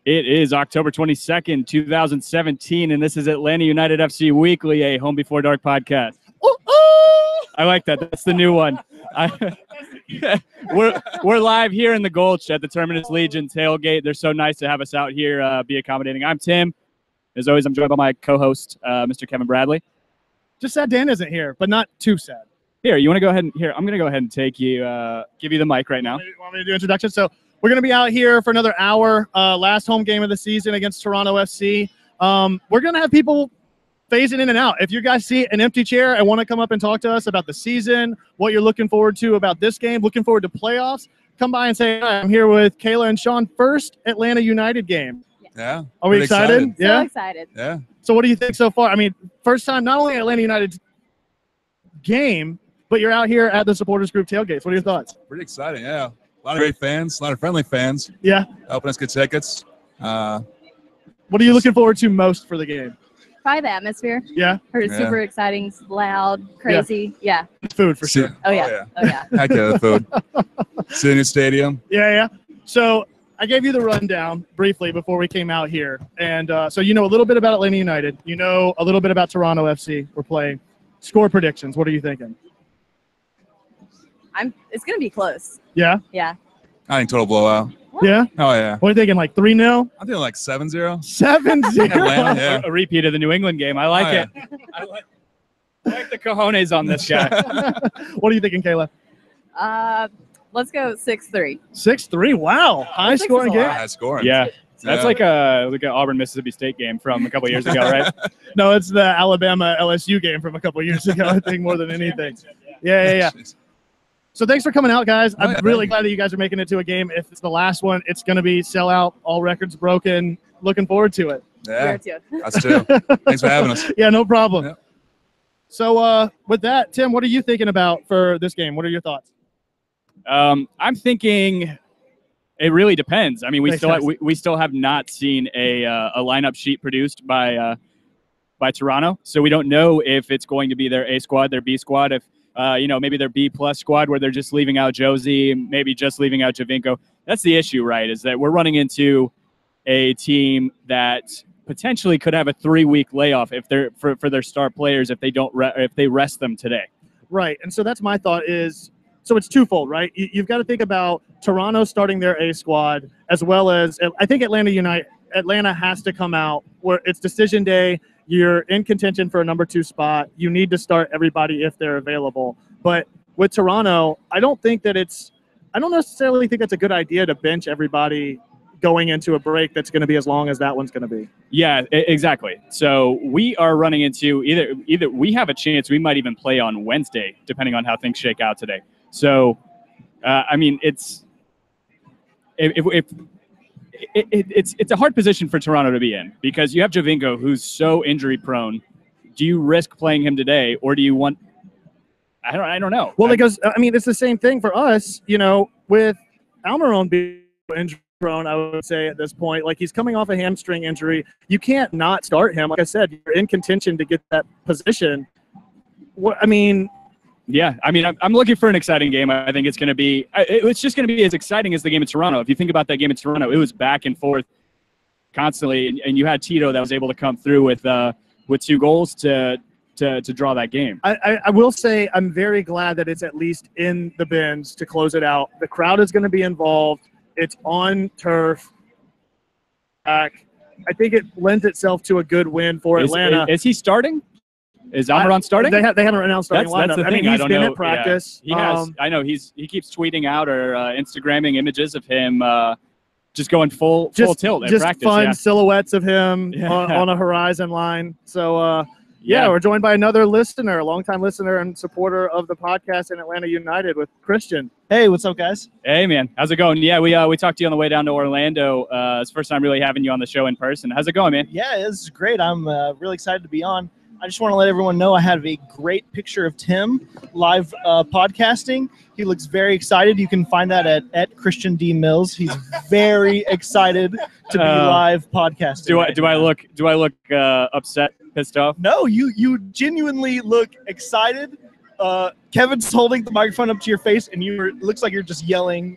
It is October 22nd, 2017, and this is Atlanta United FC Weekly, a Home Before Dark podcast. I like that. That's the new one. We're live here in the Gulch at the Terminus Legion Tailgate. They're so nice to have us out here, be accommodating. I'm Tim. As always, I'm joined by my co-host, Mr. Kevin Bradley. Just sad Dan isn't here, but not too sad. Here, you want to go ahead and I'm going to go ahead and take you, give you the mic right now. Want me to do introduction? So we're going to be out here for another hour. Last home game of the season against Toronto FC. We're going to have people phasing in and out. If you guys see an empty chair and want to come up and talk to us about the season, what you're looking forward to about this game, looking forward to playoffs, come by and say, hi, I'm here with Kayla and Sean. First Atlanta United game. Yeah. Are we excited? Yeah. So excited. Yeah. So what do you think so far? I mean, first time, not only Atlanta United's game, but you're out here at the supporters group tailgates. What are your thoughts? Pretty exciting, yeah. A lot of great fans, a lot of friendly fans. Yeah. Helping us get tickets. What are you looking forward to most for the game? Probably the atmosphere. Yeah. Heard it's super exciting, it's loud, crazy. Yeah. Food for sure. Oh yeah. Heck yeah, the food. See the new stadium. Yeah. So I gave you the rundown briefly before we came out here. And so you know a little bit about Atlanta United. You know a little bit about Toronto FC. We're playing. Score predictions. What are you thinking? It's going to be close. Yeah? Yeah. I think total blowout. What? Yeah? Oh, yeah. What are you thinking, like 3-0? I'm thinking like 7-0. 7-0? Atlanta, yeah. A repeat of the New England game. I like it. I like the cojones on this guy. What are you thinking, Kayla? Let's go 6-3. 6-3? Wow. High scoring game. High scoring. Yeah. That's like an Auburn-Mississippi State game from a couple years ago, right? No, it's the Alabama-LSU game from a couple years ago, I think, more than anything. Yeah. So thanks for coming out, guys. I'm really glad that you guys are making it to a game. If it's the last one, it's going to be sellout, all records broken. Looking forward to it. Yeah, us too. Thanks for having us. Yeah, no problem. Yeah. So with that, Tim, what are you thinking about for this game? What are your thoughts? I'm thinking it really depends. I mean, we still have not seen a lineup sheet produced by Toronto, so we don't know if it's going to be their A squad, their B squad, if maybe their B+ squad where they're just leaving out Josie, maybe just leaving out Javinko. That's the issue, right? Is that we're running into a team that potentially could have a 3-week layoff if they're for their star players if they rest them today. Right, and so that's my thought is. So it's twofold, right? You've got to think about Toronto starting their A squad, as well as I think Atlanta has to come out where it's decision day. You're in contention for a number 2 spot. You need to start everybody if they're available. But with Toronto, I don't necessarily think that's a good idea to bench everybody going into a break that's going to be as long as that one's going to be. Yeah, exactly. So we are running into either we have a chance we might even play on Wednesday, depending on how things shake out today. So, I mean, it's a hard position for Toronto to be in because you have Javinko, who's so injury prone. Do you risk playing him today, or do you want? I don't know. Well, because I mean, it's the same thing for us. With Almiron being injury prone, I would say at this point, like he's coming off a hamstring injury. You can't not start him. Like I said, you're in contention to get that position. Yeah, I mean, I'm looking for an exciting game. I think it's going to be – it's just going to be as exciting as the game in Toronto. If you think about that game in Toronto, it was back and forth constantly, and you had Tito that was able to come through with 2 goals to draw that game. I will say I'm very glad that it's at least in the bins to close it out. The crowd is going to be involved. It's on turf. I think it lends itself to a good win for Atlanta. Is he starting? Is Almiron starting? They haven't announced starting lineup. That's the thing. He's been at practice. Yeah. He has. I know he keeps tweeting out or Instagramming images of him just going full tilt at just practice. Fun silhouettes of him on a horizon line. So we're joined by another listener, a longtime listener and supporter of the podcast in Atlanta United with Christian. Hey, what's up, guys? Hey, man. How's it going? Yeah, we talked to you on the way down to Orlando. It's the first time really having you on the show in person. How's it going, man? Yeah, it's great. I'm really excited to be on. I just want to let everyone know I have a great picture of Tim live podcasting. He looks very excited. You can find that at Christian D. Mills. He's very excited to be live podcasting. Do I look upset, pissed off? No, you genuinely look excited. Kevin's holding the microphone up to your face, and it looks like you're just yelling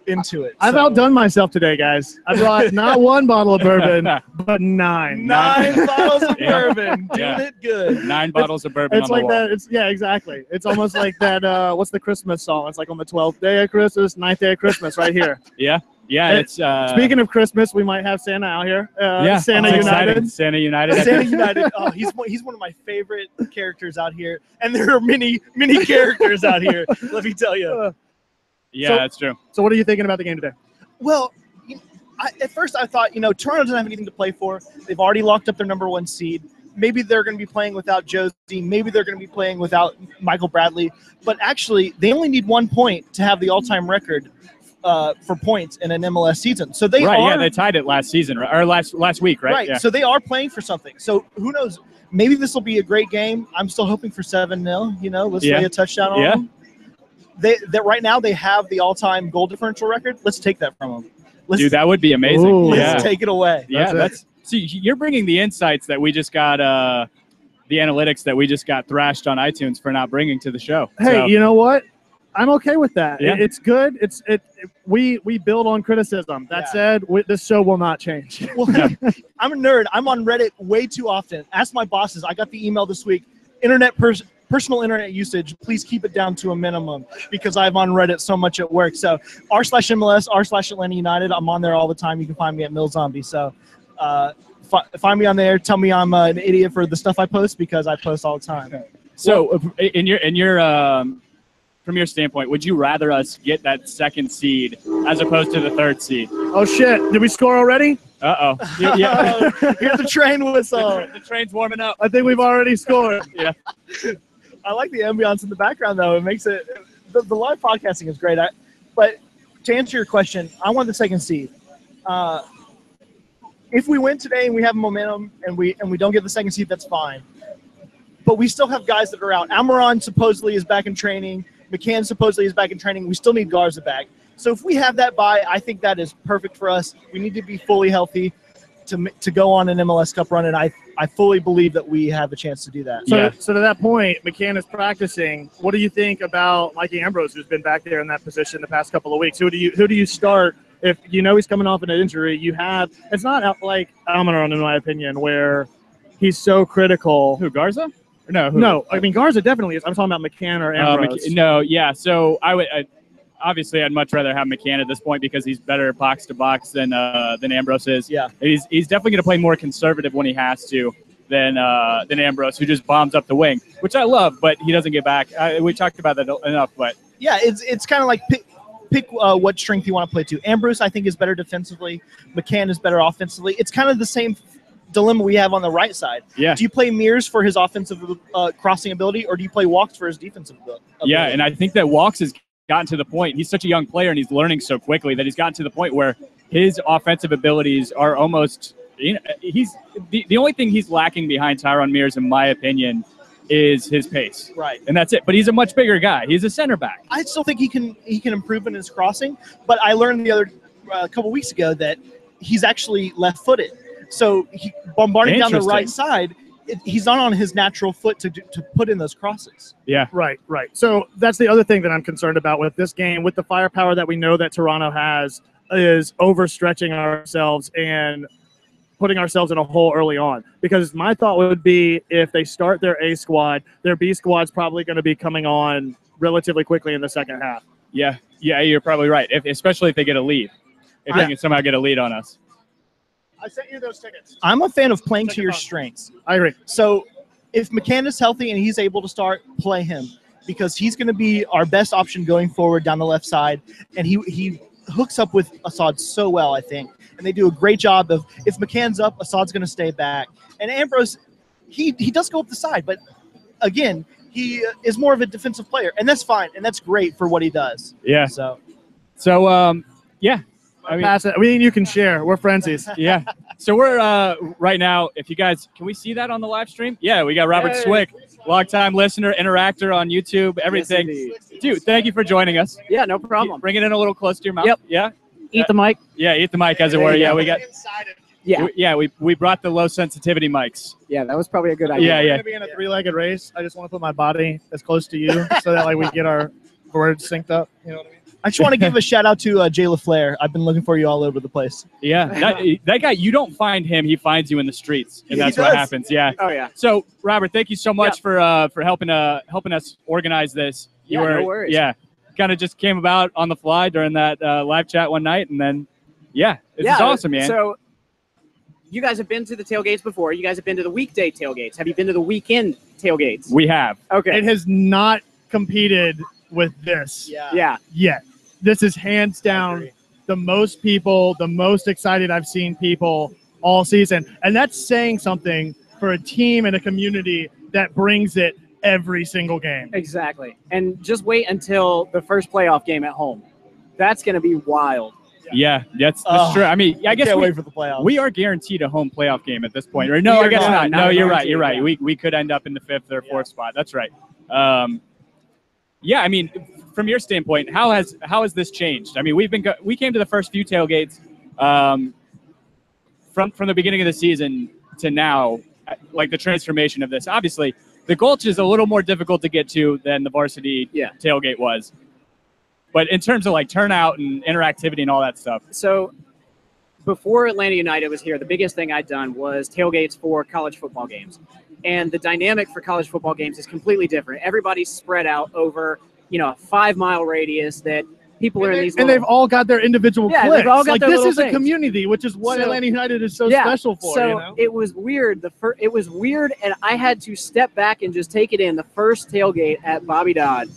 into it. I've outdone myself today, guys. I brought not one bottle of bourbon, but 9. 9 bottles of Yeah. bourbon. Doing Yeah. it good. 9 bottles of bourbon It's on like the wall. that. Yeah, exactly. It's almost like that. What's the Christmas song? It's like on the 12th day of Christmas, 9th day of Christmas, right here. Yeah. Yeah. Hey, It's Speaking of Christmas, we might have Santa out here. yeah. Santa it's United. exciting. Santa United. Santa United. Oh, he's one of my favorite characters out here, and there are many characters out here. Let me tell you. Yeah, So- that's true. So, what are you thinking about the game today? Well, at first I thought, Toronto doesn't have anything to play for. They've already locked up their number 1 seed. Maybe they're going to be playing without Josie. Maybe they're going to be playing without Michael Bradley. But actually, they only need 1 point to have the all-time record for points in an MLS season. So they Right. are Yeah, they tied it last season, or last week, right? right. Yeah. So they are playing for something. So who knows? Maybe this will be a great game. I'm still hoping for 7-0. Let's Yeah. lay a touchdown on Yeah. them. That right now they have the all-time goal differential record. Let's take that from them. Dude, that would be amazing. Ooh. Yeah. Let's take it away. Yeah, That's see, you're bringing the insights that we just got, the analytics that we just got thrashed on iTunes for not bringing to the show. Hey, So, you know what? I'm okay with that. Yeah. It's good. We build on criticism. That Yeah. said, this show will not change. Well, I'm a nerd. I'm on Reddit way too often. Ask my bosses. I got the email this week. Personal internet usage, please keep it down to a minimum because I'm on Reddit so much at work. So r/MLS, r/Atlanta United. I'm on there all the time. You can find me at MillZombie. So find me on there. Tell me I'm an idiot for the stuff I post because I post all the time. so in your from your standpoint, would you rather us get that 2nd seed as opposed to the 3rd seed? Oh shit! Did we score already? Uh-oh. Yeah. Here's the train whistle. The train's warming up. I think we've already scored. Yeah. I like the ambiance in the background, though. It makes it the live podcasting is great. But to answer your question, I want the 2nd seed. If we win today and we have momentum and we don't get the 2nd seed, that's fine. But we still have guys that are out. Almiron supposedly is back in training. McCann supposedly is back in training. We still need Garza back. So if we have that bye, I think that is perfect for us. We need to be fully healthy to go on an MLS Cup run, and I fully believe that we have a chance to do that. So, Yeah. so to that point, McCann is practicing. What do you think about Mikey Ambrose, who's been back there in that position the past couple of weeks? Who do you start if you know he's coming off an injury? It's not like Almiron, in my opinion, where he's so critical. Who, Garza? No. Who? No, I mean Garza definitely is. I'm talking about McCann or Ambrose. No, yeah. So obviously I'd much rather have McCann at this point because he's better box to box than Ambrose is. Yeah. He's definitely going to play more conservative when he has to than Ambrose, who just bombs up the wing, which I love, but he doesn't get back. We talked about that enough, but Yeah, it's kind of like pick what strength you want to play to. Ambrose, I think, is better defensively. McCann is better offensively. It's kind of the same dilemma we have on the right side. yeah. Do you play Mears for his offensive crossing ability, or do you play Walks for his defensive ability? Yeah, and I think that Walks has gotten to the point. He's such a young player, and he's learning so quickly that he's gotten to the point where his offensive abilities are almost. He's the only thing he's lacking behind Tyron Mears, in my opinion, is his pace. Right. And that's it. But he's a much bigger guy. He's a center back. I still think he can improve in his crossing, but I learned the other couple weeks ago that he's actually left-footed. So bombarding down the right side, he's not on his natural foot to put in those crosses. Yeah. Right. So that's the other thing that I'm concerned about with this game, with the firepower that we know that Toronto has, is overstretching ourselves and putting ourselves in a hole early on. Because my thought would be if they start their A squad, their B squad's probably going to be coming on relatively quickly in the second half. Yeah, you're probably right. Especially if they get a lead. If they can somehow get a lead on us. I sent you those tickets. I'm a fan of playing to Second your thought. strengths. I agree. So if McCann is healthy and he's able to start, play him because he's going to be our best option going forward down the left side. And he hooks up with Assad so well, I think. And they do a great job of, if McCann's up, Assad's going to stay back. And Ambrose, he does go up the side, but again, he is more of a defensive player. And that's fine. And that's great for what he does. Yeah. So Yeah. I mean, Pass it. I mean, you can share. We're frenzies. yeah. So we're right now, if you guys, can we see that on the live stream? Yeah, we got Robert Hey. Swick, longtime listener, interactor on YouTube, everything. Dude, thank you for joining us. Yeah, no problem. Bring it in a little close to your mouth. Yep. Yeah. Eat the mic. Yeah, eat the mic, as it were. Yeah, we got. Yeah, We brought the low sensitivity mics. yeah, that was probably a good Yeah, idea. We're yeah. going to be in a three-legged race. I just want to put my body as close to you so that like we get our words synced up. You know what I mean? I just want to give a shout out to Jay LaFleur. I've been looking for you all over the place. Yeah, that guy, you don't find him, he finds you in the streets, and that's what happens. Yeah. Oh yeah. So, Robert, thank you so much for helping us organize this. No worries. Yeah, kind of just came about on the fly during that live chat one night, and then it's awesome, man. So, you guys have been to the tailgates before. You guys have been to the weekday tailgates. Have you been to the weekend tailgates? We have. Okay. It has not competed with this Yeah. yet. This is hands down the most people, the most excited I've seen people all season. And that's saying something for a team and a community that brings it every single game. Exactly. And just wait until the first playoff game at home. That's going to be wild. Yeah, that's true. I mean, I guess can't wait for the playoffs. We are guaranteed a home playoff game at this point. Or no, I guess not. No, you're right. You're right. Yeah. We could end up in the 5th or 4th spot. That's right. I mean, from your standpoint, how has this changed? I mean, we came to the first few tailgates from the beginning of the season to now, like the transformation of this. Obviously, the Gulch is a little more difficult to get to than the varsity tailgate was. But in terms of like turnout and interactivity and all that stuff. So before Atlanta United was here, the biggest thing I'd done was tailgates for college football games. And the dynamic for college football games is completely different. Everybody's spread out over, a 5-mile radius that people are in these. And they've all got their individual cliques. They've all got like their this little is things. a community, which is what Atlanta United is so special for. So it was weird. It was weird, and I had to step back and just take it in. The first tailgate at Bobby Dodd.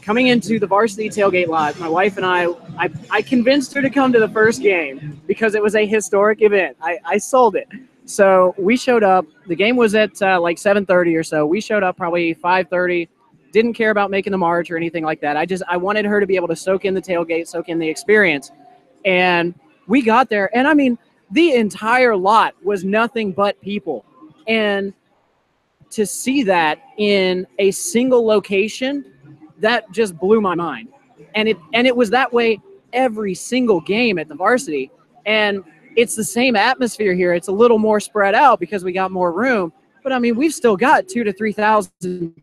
Coming into the varsity tailgate live, my wife and I convinced her to come to the first game because it was a historic event. I sold it. So we showed up. The game was at like 7:30 or so. We showed up probably 5:30. Didn't care about making the march or anything like that. I wanted her to be able to soak in the tailgate, soak in the experience. And we got there, and I mean, the entire lot was nothing but people. And to see that in a single location, that just blew my mind. And it was that way every single game at the varsity. And it's the same atmosphere here. It's a little more spread out because we got more room. But I mean, we've still got 2,000 to 3,000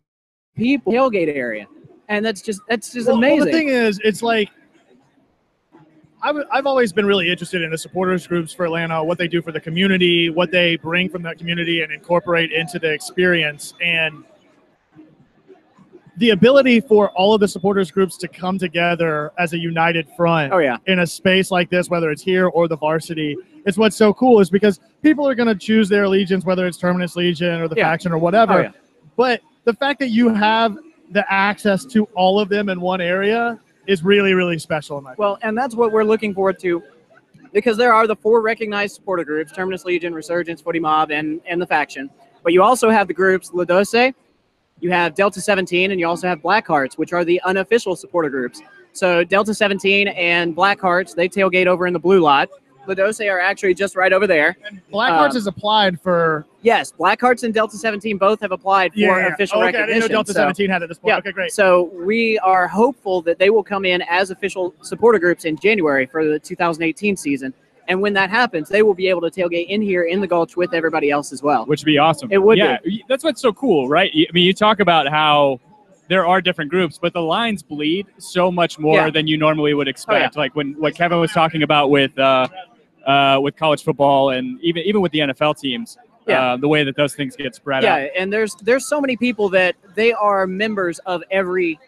people tailgate area. And that's just amazing. Well, the thing is, it's like I've always been really interested in the supporters groups for Atlanta, what they do for the community, what they bring from that community and incorporate into the experience. And the ability for all of the supporters groups to come together as a united front in a space like this, whether it's here or the varsity, is what's so cool, is because people are going to choose their allegiance, whether it's Terminus Legion or the faction or whatever. But the fact that you have the access to all of them in one area is really, really special in my opinion. Well, and that's what we're looking forward to, because there are the 4 recognized supporter groups: Terminus Legion, Resurgence, Footy Mob, and the faction. But you also have the groups La Doce, you have Delta 17, and you also have Black Hearts, which are the unofficial supporter groups. So Delta 17 and Black Hearts, they tailgate over in the blue lot. La Doce are actually just right over there. And Black Hearts has applied for... Yes, Black Hearts and Delta 17 both have applied for official recognition. I didn't know Delta 17 had at this point. Okay, great. So we are hopeful that they will come in as official supporter groups in January for the 2018 season. And when that happens, they will be able to tailgate in here in the Gulch with everybody else as well. Which would be awesome. It would be. That's what's so cool, right? I mean, you talk about how there are different groups, but the lines bleed so much more than you normally would expect. Like what Kevin was talking about with college football and even with the NFL teams, the way that those things get spread out. Yeah, and there's so many people that they are members of every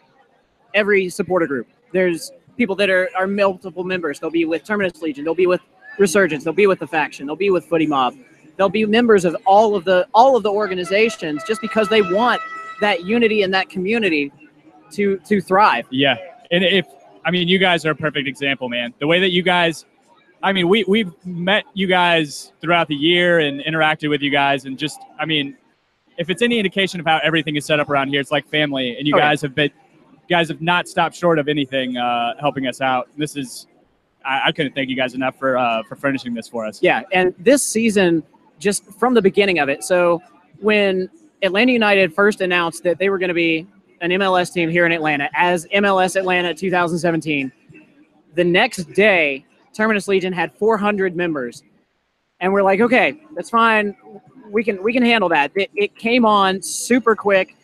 supporter group. There's people that are multiple members. They'll be with Terminus Legion. They'll be with Resurgence. They'll be with the faction. They'll be with Footy Mob. They'll be members of all of the organizations, just because they want that unity and that community to thrive. Yeah, and you guys are a perfect example, man. The way that you guys, I mean, we've met you guys throughout the year and interacted with you guys, and just, I mean, if it's any indication of how everything is set up around here, it's like family, and you guys have not stopped short of anything helping us out. This is, I couldn't thank you guys enough for furnishing this for us. Yeah, and this season, just from the beginning of it, so when Atlanta United first announced that they were going to be an MLS team here in Atlanta as MLS Atlanta 2017, the next day, Terminus Legion had 400 members. And we're like, okay, that's fine. We can handle that. It came on super quick.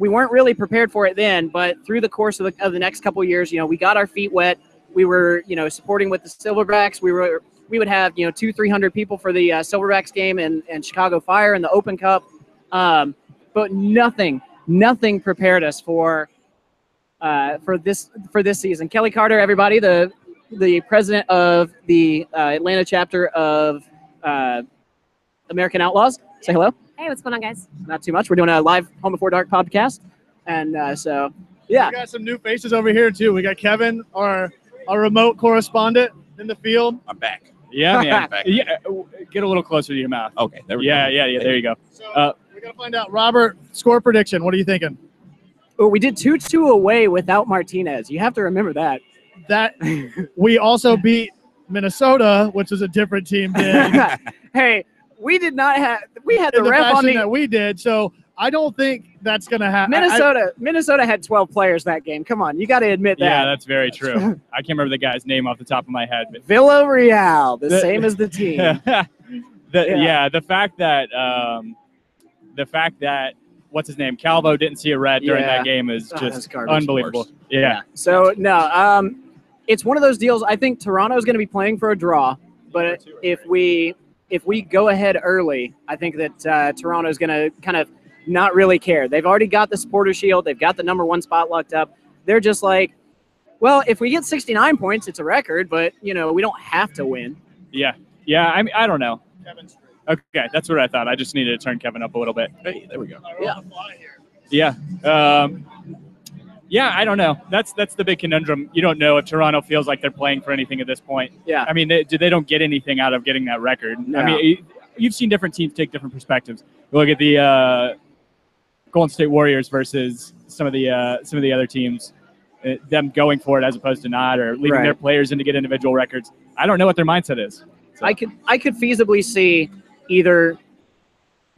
we weren't really prepared for it then, but through the course of the next couple of years, we got our feet wet. We were, supporting with the Silverbacks. We would have, 200-300 people for the Silverbacks game and Chicago Fire and the Open Cup. But nothing prepared us for this season. Kelly Carter, everybody, the president of the Atlanta chapter of American Outlaws. Say hello. Hey, what's going on, guys? Not too much. We're doing a live Home Before Dark podcast, and so yeah. We got some new faces over here too. We got Kevin, our remote correspondent in the field. I'm back. Yeah, man. Back. Yeah, get a little closer to your mouth. Okay, there we Yeah, go. yeah. There you go. So we got to find out, Robert, score prediction. What are you thinking? Well, we did 2-2 away without Martinez. You have to remember that. That we also beat Minnesota, which is a different team. Did Hey, we did not have. We had in the the ref on fashion the that we did. So I don't think that's going to happen. Minnesota had 12 players that game. Come on, you got to admit that. Yeah, that's very true. I can't remember the guy's name off the top of my head, but Villarreal, the same as the team. The fact that what's his name, Calvo, didn't see a red during that game is that's just garbage. unbelievable. Yeah. So no, it's one of those deals. I think Toronto's going to be playing for a draw, but if we go ahead early, I think that Toronto's going to kind of not really care. They've already got the supporter shield. They've got the #1 spot locked up. They're just like, well, if we get 69 points, it's a record, but we don't have to win. Yeah. I mean, I don't know. Okay, that's what I thought. I just needed to turn Kevin up a little bit. Hey, there we go. Yeah. I don't know. That's the big conundrum. You don't know if Toronto feels like they're playing for anything at this point. Yeah. I mean, they don't get anything out of getting that record. No. I mean, you've seen different teams take different perspectives. Look at the Golden State Warriors versus some of the other teams, them going for it as opposed to not, or leaving their players in to get individual records. I don't know what their mindset is. So. I could feasibly see either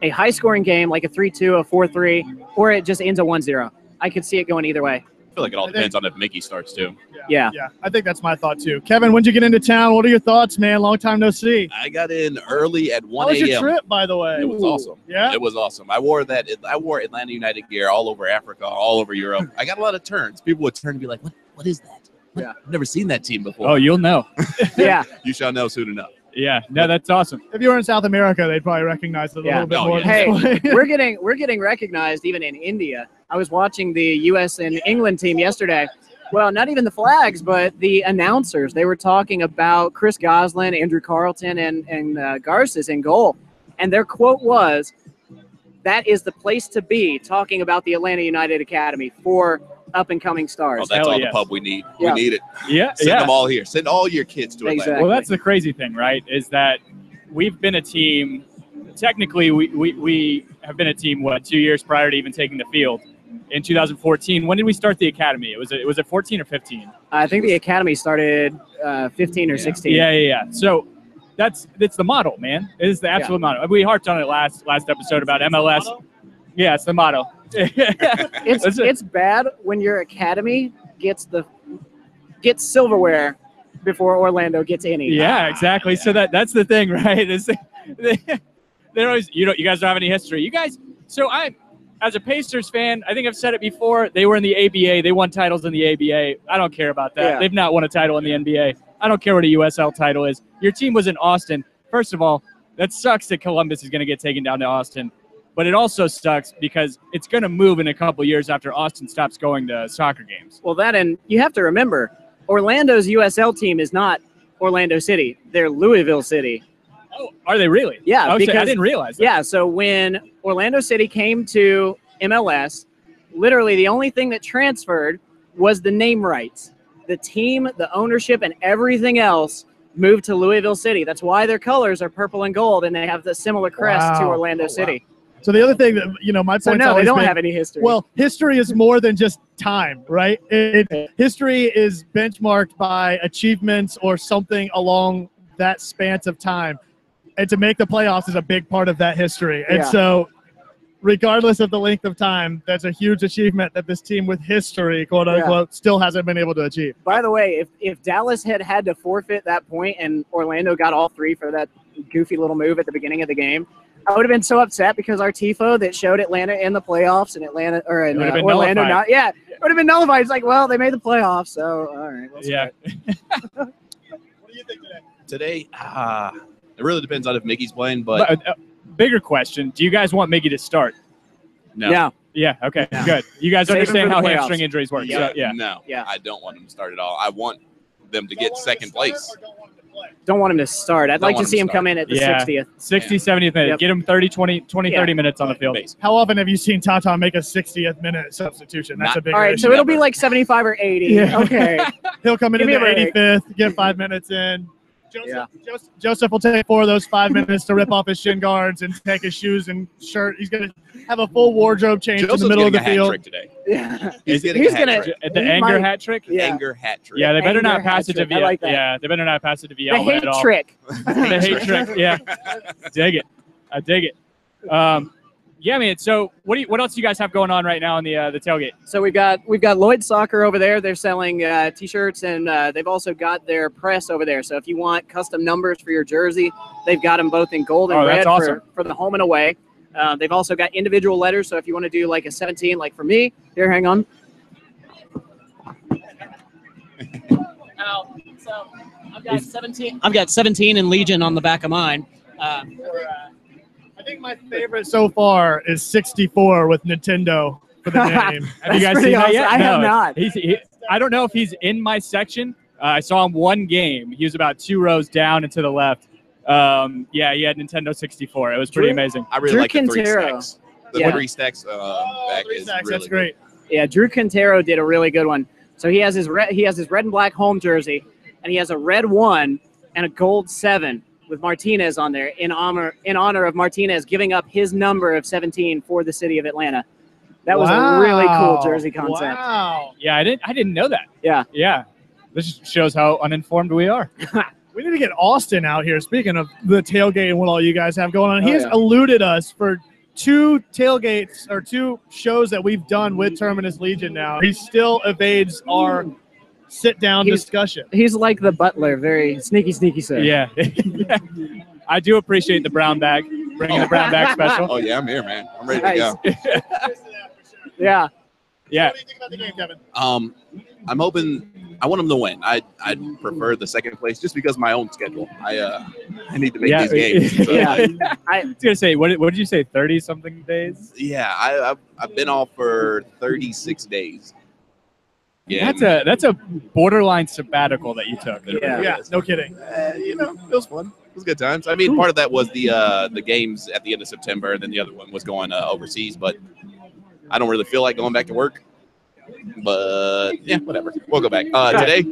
a high-scoring game like a 3-2, a 4-3, or it just ends a 1-0. I could see it going either way. I feel like it all depends on if Mickey starts too. Yeah, I think that's my thought too. Kevin, when'd you get into town? What are your thoughts, man? Long time no see. I got in early at 1 How was your a.m. trip, by the way? It was awesome. Yeah? It was awesome. I wore Atlanta United gear all over Africa, all over Europe. I got a lot of turns. People would turn and be like, what is that? Yeah. I've never seen that team before. Oh, you'll know. Yeah. You shall know soon enough. Yeah. No, that's awesome. If you were in South America, they'd probably recognize it a little bit more. Hey, than we're getting recognized even in India. I was watching the U.S. and England team yesterday. Well, not even the flags, but the announcers. They were talking about Chris Goslin, Andrew Carlton, and Garces in goal. And their quote was, "That is the place to be," talking about the Atlanta United Academy for up-and-coming stars. Oh, that's all the pub we need. Yeah. We need it. Yeah. Send them all here. Send all your kids to Atlanta. Exactly. Well, that's the crazy thing, right? Is that we've been a team. Technically, we have been a team 2 years prior to even taking the field. In 2014, when did we start the academy? Was it 14 or 15? I think the academy started 15 or 16. Yeah. So that's the model, man. It is the absolute model. We harped on it last episode about MLS. Yeah, it's the motto. It's bad when your academy gets silverware before Orlando gets any. Yeah, exactly. So that's the thing, right? They're always, you guys don't have any history. You guys. So as a Pacers fan, I think I've said it before. They were in the ABA. They won titles in the ABA. I don't care about that. Yeah. They've not won a title in the NBA. I don't care what a USL title is. Your team was in Austin. First of all, that sucks that Columbus is going to get taken down to Austin. But it also sucks because it's going to move in a couple years after Austin stops going to soccer games. Well, and you have to remember, Orlando's USL team is not Orlando City. They're Louisville City. Oh, are they really? Yeah, because I didn't realize that. Yeah, so when Orlando City came to MLS, literally the only thing that transferred was the name rights. The team, the ownership, and everything else moved to Louisville City. That's why their colors are purple and gold, and they have the similar crest to Orlando City. So the other thing that, my point is they don't have any history. Well, history is more than just time, right? History is benchmarked by achievements or something along that span of time. And to make the playoffs is a big part of that history. And so regardless of the length of time, that's a huge achievement that this team with history, quote unquote, still hasn't been able to achieve. By the way, if Dallas had to forfeit that point and Orlando got all three for that goofy little move at the beginning of the game, I would have been so upset because our tifo that showed Atlanta in the playoffs and Atlanta or in It would have been Orlando, nullified. it would have been nullified. It's like, well, they made the playoffs, so all right. Yeah. What do you think today? Today, it really depends on if Mickey's playing, but Bigger question: do you guys want Miggy to start? no. No. Yeah. Okay. No. Good. You guys Save him understand for how the playoffs. hamstring injuries work. So, yeah. No. Yeah. I don't want him to start at all. I want them to get second place. Don't want him to start. I'd Don't like to want him see to him start. come in at the Yeah. 60th. 60, 70th minute. Yep. Get him 30 minutes on the field. Basically. How often have you seen Tata make a 60th minute substitution? That's Not- a big All right, issue. so it'll be like 75 or 80. Yeah. Okay. He'll come in Give in me the a break. 85th, get 5 minutes in. Joseph will take 4 of those 5 minutes to rip off his shin guards and take his shoes and shirt. He's going to have a full wardrobe change Joseph's in the middle of the getting a hat field. trick today. Yeah. He's getting He's a hat gonna- trick. The He anger might- hat trick. Yeah. Anger hat trick. Yeah, they better Anger not pass hat it to trick. I like that. Yeah, they better not pass it to The Viala hate at all. trick. The hate trick. Yeah, dig it. I dig it. Yeah, man. So what else do you guys have going on right now on the tailgate? So we've got Lloyd Soccer over there. They're selling T-shirts, and they've also got their press over there. So if you want custom numbers for your jersey, they've got them both in gold and Oh, red that's awesome. for the home and away. They've also got individual letters. So if you want to do like a 17, like for me, here, hang on. So I've got 17. I've got 17 in Legion on the back of mine. I think my favorite so far is 64 with Nintendo for the name. Have you guys pretty seen that awesome. yet? I have No, not. I don't know if he's in my section. I saw him one game. He was about 2 rows down and to the left. Yeah, he had Nintendo 64. It was pretty amazing. I really Drew like the 3 Quintero. stacks. The Yeah. 3 stacks back 3 is stacks, really that's great. Yeah, Drew Quintero did a really good one. So he has his red and black home jersey, and he has a red 1 and a gold 7 with Martinez on there in honor of Martinez giving up his number of 17 for the city of Atlanta. That was a really cool jersey concept. Wow. Yeah, I didn't know that. Yeah. Yeah. This shows how uninformed we are. We need to get Austin out here. Speaking of the tailgate and what all you guys have going on, Oh, he's yeah. eluded us for 2 tailgates or 2 shows that we've done with Terminus Legion now. He still evades our sit-down He's- discussion. He's like the butler, very sneaky, sir. Yeah. I do appreciate the brown bag, bringing the brown bag special. Oh yeah, I'm here, man. I'm ready to go. Yeah. Yeah. What do you think about the game, Kevin? I'm hoping. I want them to win. I'd prefer the second place just because of my own schedule. I need to make Yeah. these games. So, Yeah. I was gonna say, what did you say? 30 something days? yeah. I've been off for 36 days. Yeah, That's a borderline sabbatical that you took. Yeah, no kidding. you know, it was fun. It was good times. I mean, part of that was the games at the end of September, and then the other one was going overseas. But I don't really feel like going back to work. But yeah, whatever. We'll go back. Today,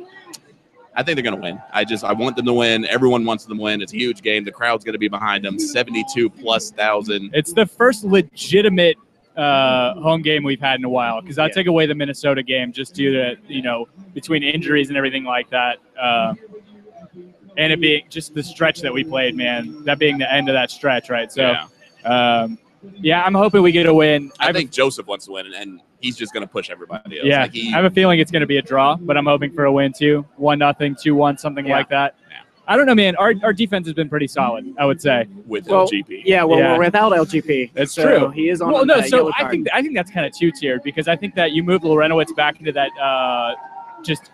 I think they're gonna win. I want them to win. Everyone wants them to win. It's a huge game. The crowd's gonna be behind them. 72,000+. It's the first legitimate home game we've had in a while, because I'll take away the Minnesota game just due to, between injuries and everything like that. And it being just the stretch that we played, man, that being the end of that stretch, right? So, yeah, I'm hoping we get a win. I think Joseph wants to win, and he's just going to push everybody else. Yeah, Like I have a feeling it's going to be a draw, but I'm hoping for a win too. 1-0, 2-1, something like that. Yeah. I don't know, man. Our defense has been pretty solid, I would say. with Well, LGP. Yeah, well, Yeah. we're without LGP. That's so true. He is on Well, no, that so yellow I card. think that's kind of two-tiered, because I think that you move Lorenowitz back into that just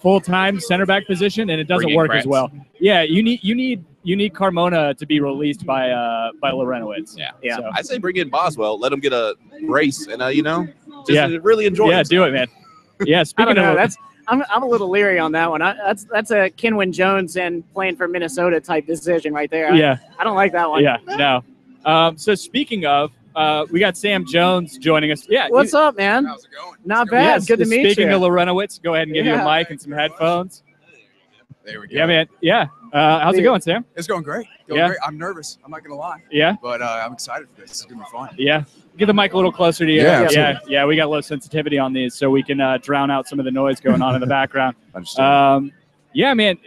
full-time center back position, and it doesn't Bring in work Kratz. as well. Yeah, you need Carmona to be released by Lorenowitz. Yeah. Yeah. So, I say bring in Boswell, let him get a brace, and just Yeah. really enjoy. yeah, himself. do it, man. Yeah, I speaking don't know. of I'm a little leery on that one. That's a Kenwin Jones and playing for Minnesota type decision right there. yeah. I don't like that one. Yeah, no. So speaking of, we got Sam Jones joining us. Yeah. What's up, man? How's it going? Not bad. Yes, Good to meet speaking you. of Lorenowitz, go ahead and give you a Yeah. mic and some headphones. There we go. Yeah, man. Yeah. How's it going, Sam? It's going great. Yeah. Great. I'm nervous. I'm not gonna lie, Yeah. but I'm excited for this. It's gonna be fun. Yeah. Get the mic a little closer to you. Yeah, Yeah. We got low sensitivity on these, so we can drown out some of the noise going on in the background. Understand. Yeah, man.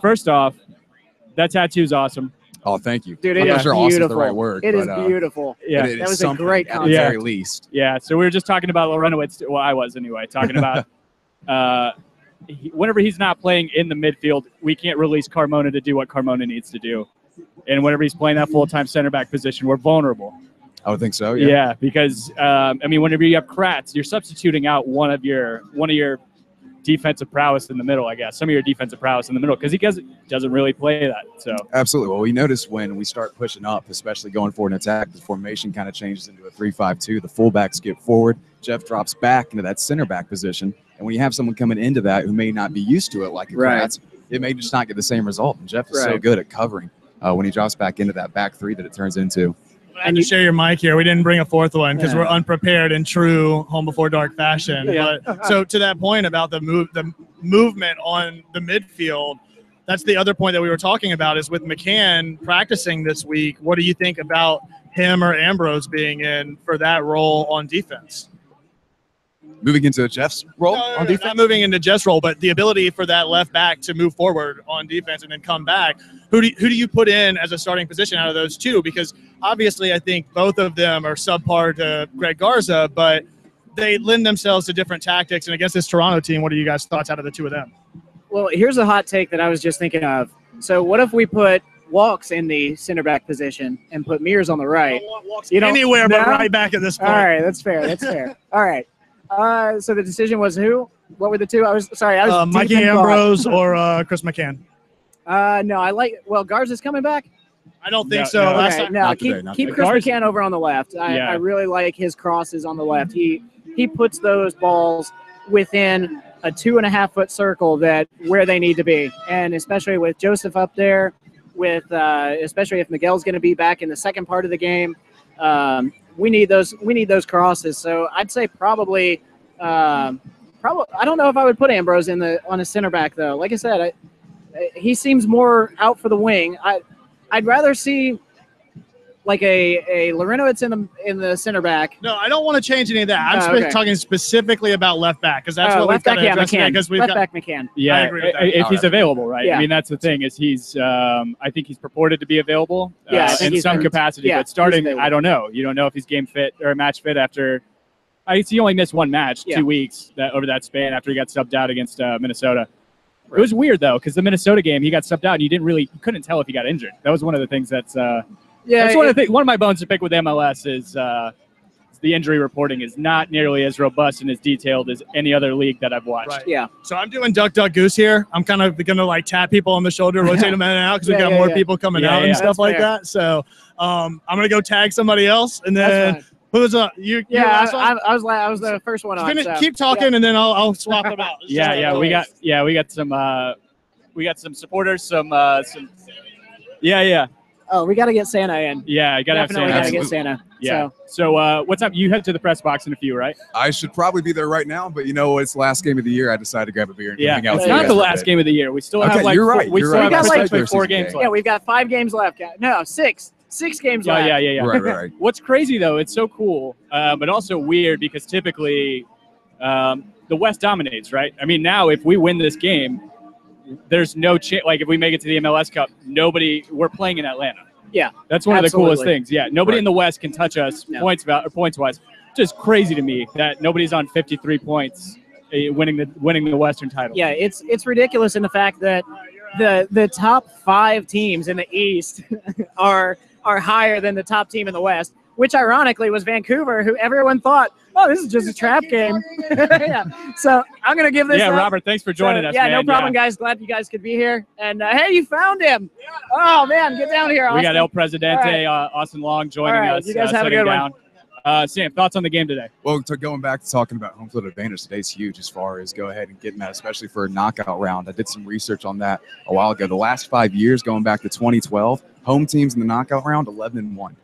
First off, that tattoo's awesome. Oh, thank you. Dude, I'm it not is sure awesome is the beautiful. right word. It is but, beautiful. Yeah. it That is was a something great at the concept. very least. Yeah. So we were just talking about Lorenowitz. Well, I was anyway, talking about whenever he's not playing in the midfield, we can't release Carmona to do what Carmona needs to do. And whenever he's playing that full-time center back position, we're vulnerable. I would think so. Yeah, because whenever you have Kratz, you're substituting out one of your defensive prowess in the middle. I guess some of your defensive prowess in the middle because he doesn't really play that. So absolutely. Well, we noticed when we start pushing up, especially going forward in attack, the formation kind of changes into a 3-5-2. The fullbacks skip forward. Jeff drops back into that center back position, and when you have someone coming into that who may not be used to it, like a Kratz, it may just not get the same result. And Jeff is so good at covering when he drops back into that back three that it turns into. And you share your mic here. We didn't bring a fourth one because we're unprepared in true Home Before Dark fashion. Yeah. But so to that point about the movement on the midfield, that's the other point that we were talking about is with McCann practicing this week. What do you think about him or Ambrose being in for that role on defense? Moving into Jeff's role on defense? Not moving into Jeff's role, but the ability for that left back to move forward on defense and then come back. Who do you put in as a starting position out of those two? Because obviously I think both of them are subpar to Greg Garza, but they lend themselves to different tactics. And against this Toronto team, what are you guys' thoughts out of the two of them? Well, here's a hot take that I was just thinking of. So what if we put Walks in the center back position and put Mears on the right? Anywhere but right back at this point. All right, that's fair. That's fair. All right. So the decision was who? What were the two? I was Mikey Ambrose or Chris McCann. No, Garza's coming back. I don't think so. Keep Chris McCann over on the left. I really like his crosses on the left. He puts those balls within a 2.5-foot circle where they need to be, and especially with Joseph up there, especially if Miguel's going to be back in the second part of the game. We need those crosses. So I'd say probably. I don't know if I would put Ambrose on a center back though. Like I said, he seems more out for the wing. I'd rather see like a Larinowitz in the center back. No, I don't want to change any of that. I'm talking specifically about left back because that's what we've got to address today. Left back McCann. Yeah, I agree with that. If he's available, right? Yeah. I mean, that's the thing is he's. I think he's purported to be available in some capacity, but starting, I don't know. You don't know if he's game fit or match fit after. He only missed one match, 2 weeks over that span after he got subbed out against Minnesota. Right. It was weird though because the Minnesota game he got subbed out and you couldn't tell if he got injured. That was one of the things that's. That's one of my bones to pick with MLS is the injury reporting is not nearly as robust and as detailed as any other league that I've watched. Right. Yeah. So I'm doing duck, duck, goose here. I'm kind of going to like tap people on the shoulder, rotate them in and out because we've got more people coming out and stuff like that. So I'm going to go tag somebody else and then who was up? You I was the first one on. Keep talking and then I'll swap them out. We got some supporters, some. Oh, we got to get Santa in. Yeah, I got to have Santa. Definitely got to get Santa. Yeah. So what's up? You head to the press box in a few, right? I should probably be there right now, but it's the last game of the year. I decided to grab a beer and hang out. It's not the last game of the year. We still have you're right. We still have like 4 games left. Yeah, we've got 5 games left. No, 6. 6 games left. Yeah. Right. What's crazy though? It's so cool, but also weird because typically the West dominates, right? I mean, now if we win this game, there's no chance. Like if we make it to the MLS Cup, we're playing in Atlanta. Yeah, that's one of the coolest things. Yeah, nobody in the West can touch us points wise. Just crazy to me that nobody's on 53 points, winning the Western title. Yeah, it's ridiculous in the fact that the top 5 teams in the East are higher than the top team in the West, which ironically was Vancouver, who everyone thought, oh, this is just a trap game. Yeah. So I'm gonna give this. Yeah, Robert, thanks for joining us. Yeah, man. No problem, guys. Glad you guys could be here. And hey, you found him. Oh man, get down here, Austin. We got El Presidente, Austin Long joining us. You guys have a good one. Sam, thoughts on the game today? Well, going back to talking about home field advantage, today's huge as far as go ahead and getting that, especially for a knockout round. I did some research on that a while ago. The last 5 years, going back to 2012, home teams in the knockout round 11-1.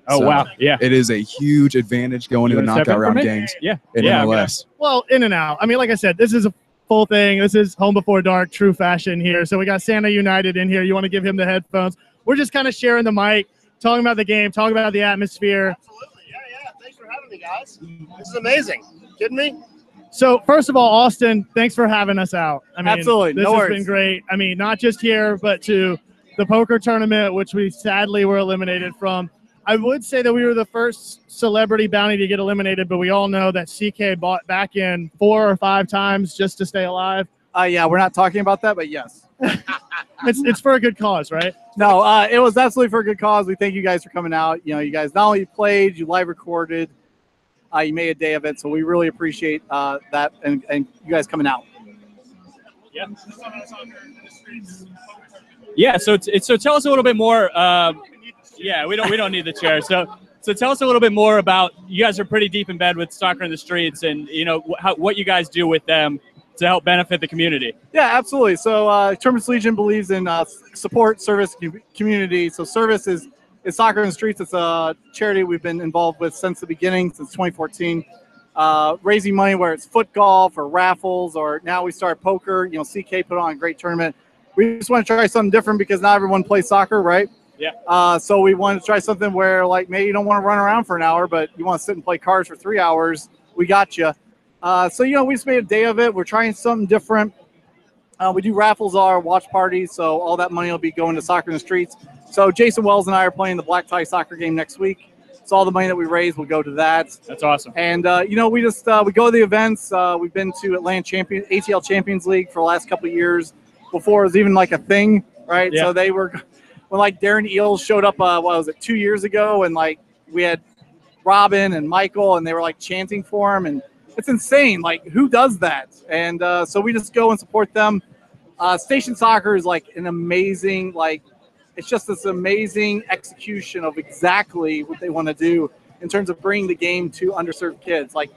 Oh, so wow. Yeah. It is a huge advantage going into the knockout round games. Yeah. In MLS. Well, in and out. I mean, like I said, this is a full thing. This is Home Before Dark, true fashion here. So we got Santa United in here. You want to give him the headphones. We're just kind of sharing the mic, talking about the game, talking about the atmosphere. Absolutely. Yeah. Thanks for having me, guys. This is amazing. Kidding me? So, first of all, Austin, thanks for having us out. I mean, absolutely. This has been great. I mean, not just here, but to the poker tournament, which we sadly were eliminated from. I would say that we were the first celebrity bounty to get eliminated, but we all know that CK bought back in 4 or 5 times just to stay alive. Yeah, we're not talking about that, but yes. It's for a good cause, right? No, it was absolutely for a good cause. We thank you guys for coming out. You know, you guys not only played, you live recorded, you made a day of it. So we really appreciate that and you guys coming out. Yeah. Yeah. So tell us a little bit more. Yeah, we don't need the chair. So tell us a little bit more about, you guys are pretty deep in bed with Soccer in the Streets, and you know what you guys do with them to help benefit the community. Yeah, absolutely. So Terminus Legion believes in support, service, community. So service is Soccer in the Streets. It's a charity we've been involved with since the beginning, since 2014. Raising money, where it's foot golf or raffles, or now we start poker. You know, CK put on a great tournament. We just want to try something different because not everyone plays soccer, right? Yeah. So we wanted to try something where, like, maybe you don't want to run around for an hour, but you want to sit and play cards for 3 hours. We got you. So, you know, we just made a day of it. We're trying something different. We do raffles, our watch parties, so all that money will be going to Soccer in the Streets. So Jason Wells and I are playing the black tie soccer game next week. So all the money that we raise will go to that. That's awesome. And, you know, we just we go to the events. We've been to ATL Champions League for the last couple of years. Before it was even like a thing, right? Yeah. So they were, when like Darren Eels showed up, what was it, 2 years ago, and like we had Robin and Michael, and they were like chanting for him, and it's insane. Like, who does that? And so we just go and support them. Station Soccer is like an amazing, like, it's just this amazing execution of exactly what they want to do in terms of bringing the game to underserved kids. Like,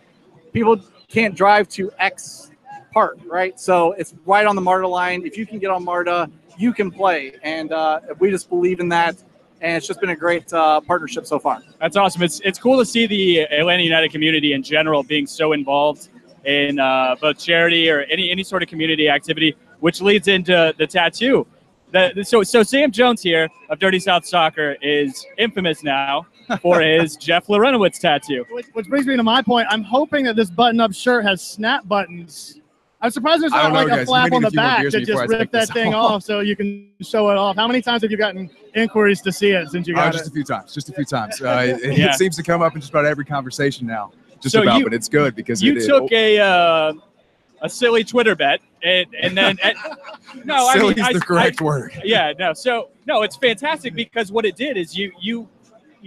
people can't drive to X park, right? So it's right on the MARTA line. If you can get on MARTA, you can play. And we just believe in that. And it's just been a great partnership so far. That's awesome. It's cool to see the Atlanta United community in general being so involved in both charity or any sort of community activity, which leads into the tattoo. So Sam Jones here of Dirty South Soccer is infamous now for his Jeff Lorenowitz tattoo. Which brings me to my point. I'm hoping that this button-up shirt has snap buttons. I'm surprised there's not like a flap on the back that just rip that thing off so you can show it off. How many times have you gotten inquiries to see it since you got it? Just a few times. It seems to come up in just about every conversation now. But it's good because you took a silly Twitter bet, and then no, silly is the correct word. Yeah, no. So no, it's fantastic because what it did is you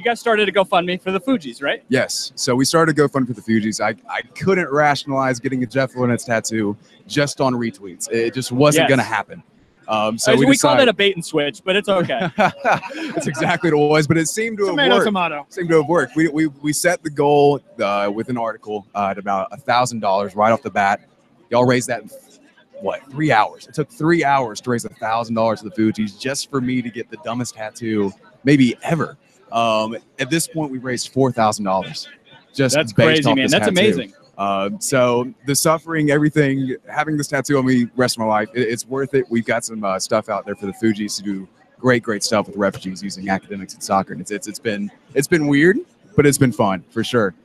guys started a GoFundMe for the Fugees, right? Yes. So we started a GoFundMe for the Fugees. I couldn't rationalize getting a Jeff Lorenowitz tattoo just on retweets. It just wasn't going to happen. So we call that a bait and switch, but it's okay. That's exactly what it was, but it seemed to have worked. Tomato. Seemed to have worked. We set the goal with an article at about $1,000 right off the bat. Y'all raised that in, 3 hours? It took 3 hours to raise $1,000 to the Fugees just for me to get the dumbest tattoo maybe ever. At this point, we raised $4,000. That's crazy, man. That's amazing. So the suffering, everything, having this tattoo on me rest of my life, it's worth it. We've got some stuff out there for the Fugees to do great stuff with refugees using academics and soccer. And it's been weird, but it's been fun for sure.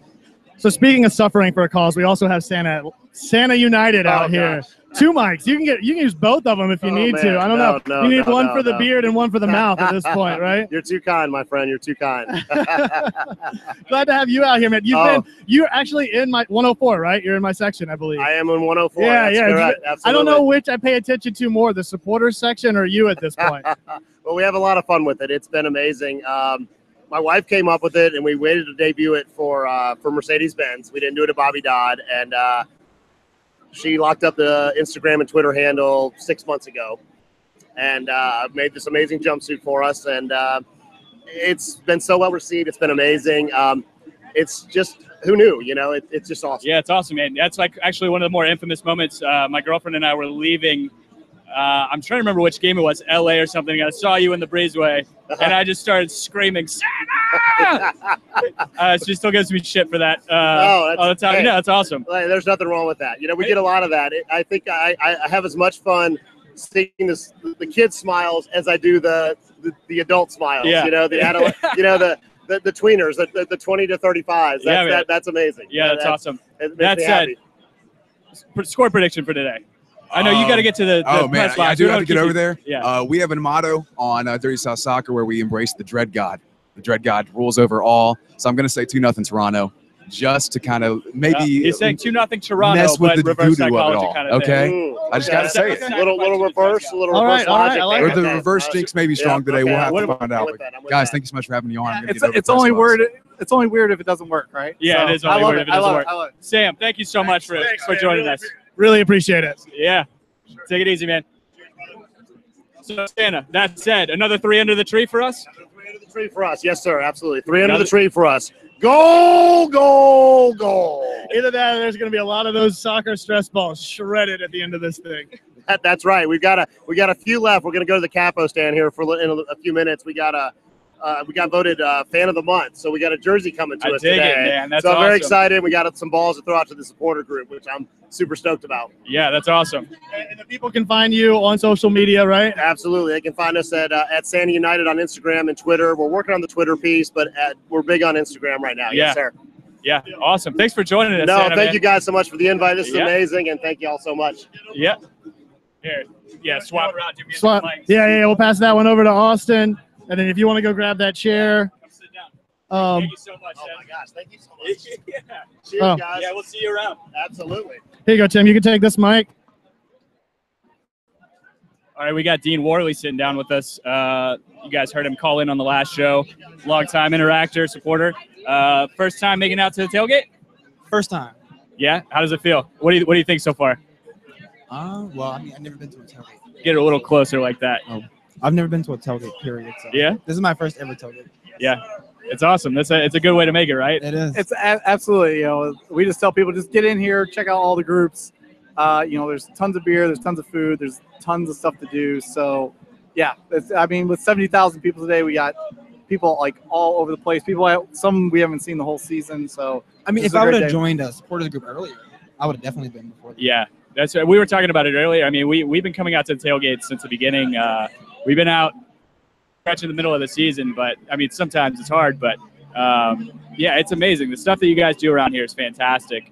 So speaking of suffering for a cause, we also have Santa United out here. 2 mics. You can use both of them if you need to. I don't know. You need one for the beard and one for the mouth at this point, right? You're too kind, my friend. You're too kind. Glad to have you out here, man. You're actually in my 104, right? You're in my section, I believe. I am in 104. Yeah, That's correct. Absolutely. I don't know which I pay attention to more, the supporters section or you at this point. Well, we have a lot of fun with it. It's been amazing. My wife came up with it, and we waited to debut it for Mercedes-Benz. We didn't do it at Bobby Dodd, and she locked up the Instagram and Twitter handle 6 months ago, and made this amazing jumpsuit for us. And it's been so well received. It's been amazing. It's just, who knew? You know, it's just awesome. Yeah, it's awesome, man. That's like actually one of the more infamous moments. My girlfriend and I were leaving. I'm trying to remember which game it was, LA or something. I saw you in the breezeway, and I just started screaming, Santa! She still gives me shit for that all the time. Hey, yeah, that's awesome. There's nothing wrong with that. You know, we get a lot of that. I think I have as much fun seeing the kids' smiles as I do the adult smiles. Yeah. You know, the adult, you know, the tweeners, the 20 to 35s. That's amazing. Yeah, that's awesome. That said, score prediction for today. I know you got to get to the press box. I do have to get over there. Yeah. We have a motto on Dirty South Soccer where we embrace the Dread God. The Dread God rules over all. So I'm going to say 2-0 Toronto. just to kind of maybe he's saying 2-0 Toronto, mess with but the reverse voodoo of it psychology all. kind of Okay, Ooh, I just gotta say it. little reverse, a little All reverse right, all right, logic I like there. Or the Okay. reverse jinx may be strong today. We'll have to find out. with that, I'm with Guys, that. thank you so much for having me on. I'm gonna It's get over it's to only press box. weird. It's only weird if it doesn't work, right? Yeah, So, it is only I love weird if it doesn't work. I love it. Sam, thank you so much for joining us. Really appreciate it. Yeah, take it easy, man. So, Santa, that said, another 3 under the tree for us? 3 under the tree for us. Yes, sir. Absolutely. 3 under the tree for us. Goal, goal, goal. Either that or there's going to be a lot of those soccer stress balls shredded at the end of this thing. That's right. We got a few left. We're going to go to the capo stand here in a few minutes. We got voted fan of the month, so we got a jersey coming to us dig today. it, man. That's so I'm very awesome. excited. We got some balls to throw out to the supporter group, which I'm super stoked about. Yeah, that's awesome. And the people can find you on social media, right? Absolutely. They can find us at Santa United on Instagram and Twitter. We're working on the Twitter piece, but we're big on Instagram right now. Yeah. Yes, sir. Yeah, awesome. Thanks for joining us, No, Santa, thank man. you guys so much for the invite. This is Yeah. amazing, and thank you all so much. Yeah. Here. Yeah, swap around. Do me a Swap. mic. Yeah, we'll pass that one over to Austin. And then if you want to go grab that chair. Come sit down. Thank you so much, Oh Santa. my gosh, thank you so much. Yeah. Cheers, Oh. guys. Yeah, we'll see you around. Absolutely. Here you go, Tim. You can take this mic. All right, we got Dean Worley sitting down with us. You guys heard him call in on the last show. Long-time interactor, supporter. First time making out to the tailgate? First time. Yeah? How does it feel? What do you think so far? Well, I mean, I've never been to a tailgate. Get it a little closer like that. I've never been to a tailgate, period. So Yeah? This is my first ever tailgate. Yeah. It's awesome. It's a good way to make it, right? It is. It's absolutely, we just tell people, just get in here, check out all the groups. There's tons of beer, there's tons of food, there's tons of stuff to do. So, yeah, with 70,000 people today, we got people like all over the place. Some we haven't seen the whole season. So, I mean, if I would have joined a supporters group earlier, I would have definitely been before. Yeah, we were talking about it earlier. I mean, we've been coming out to the tailgate since the beginning. We've been out in the middle of the season, but I mean, sometimes it's hard. But yeah, it's amazing. The stuff that you guys do around here is fantastic.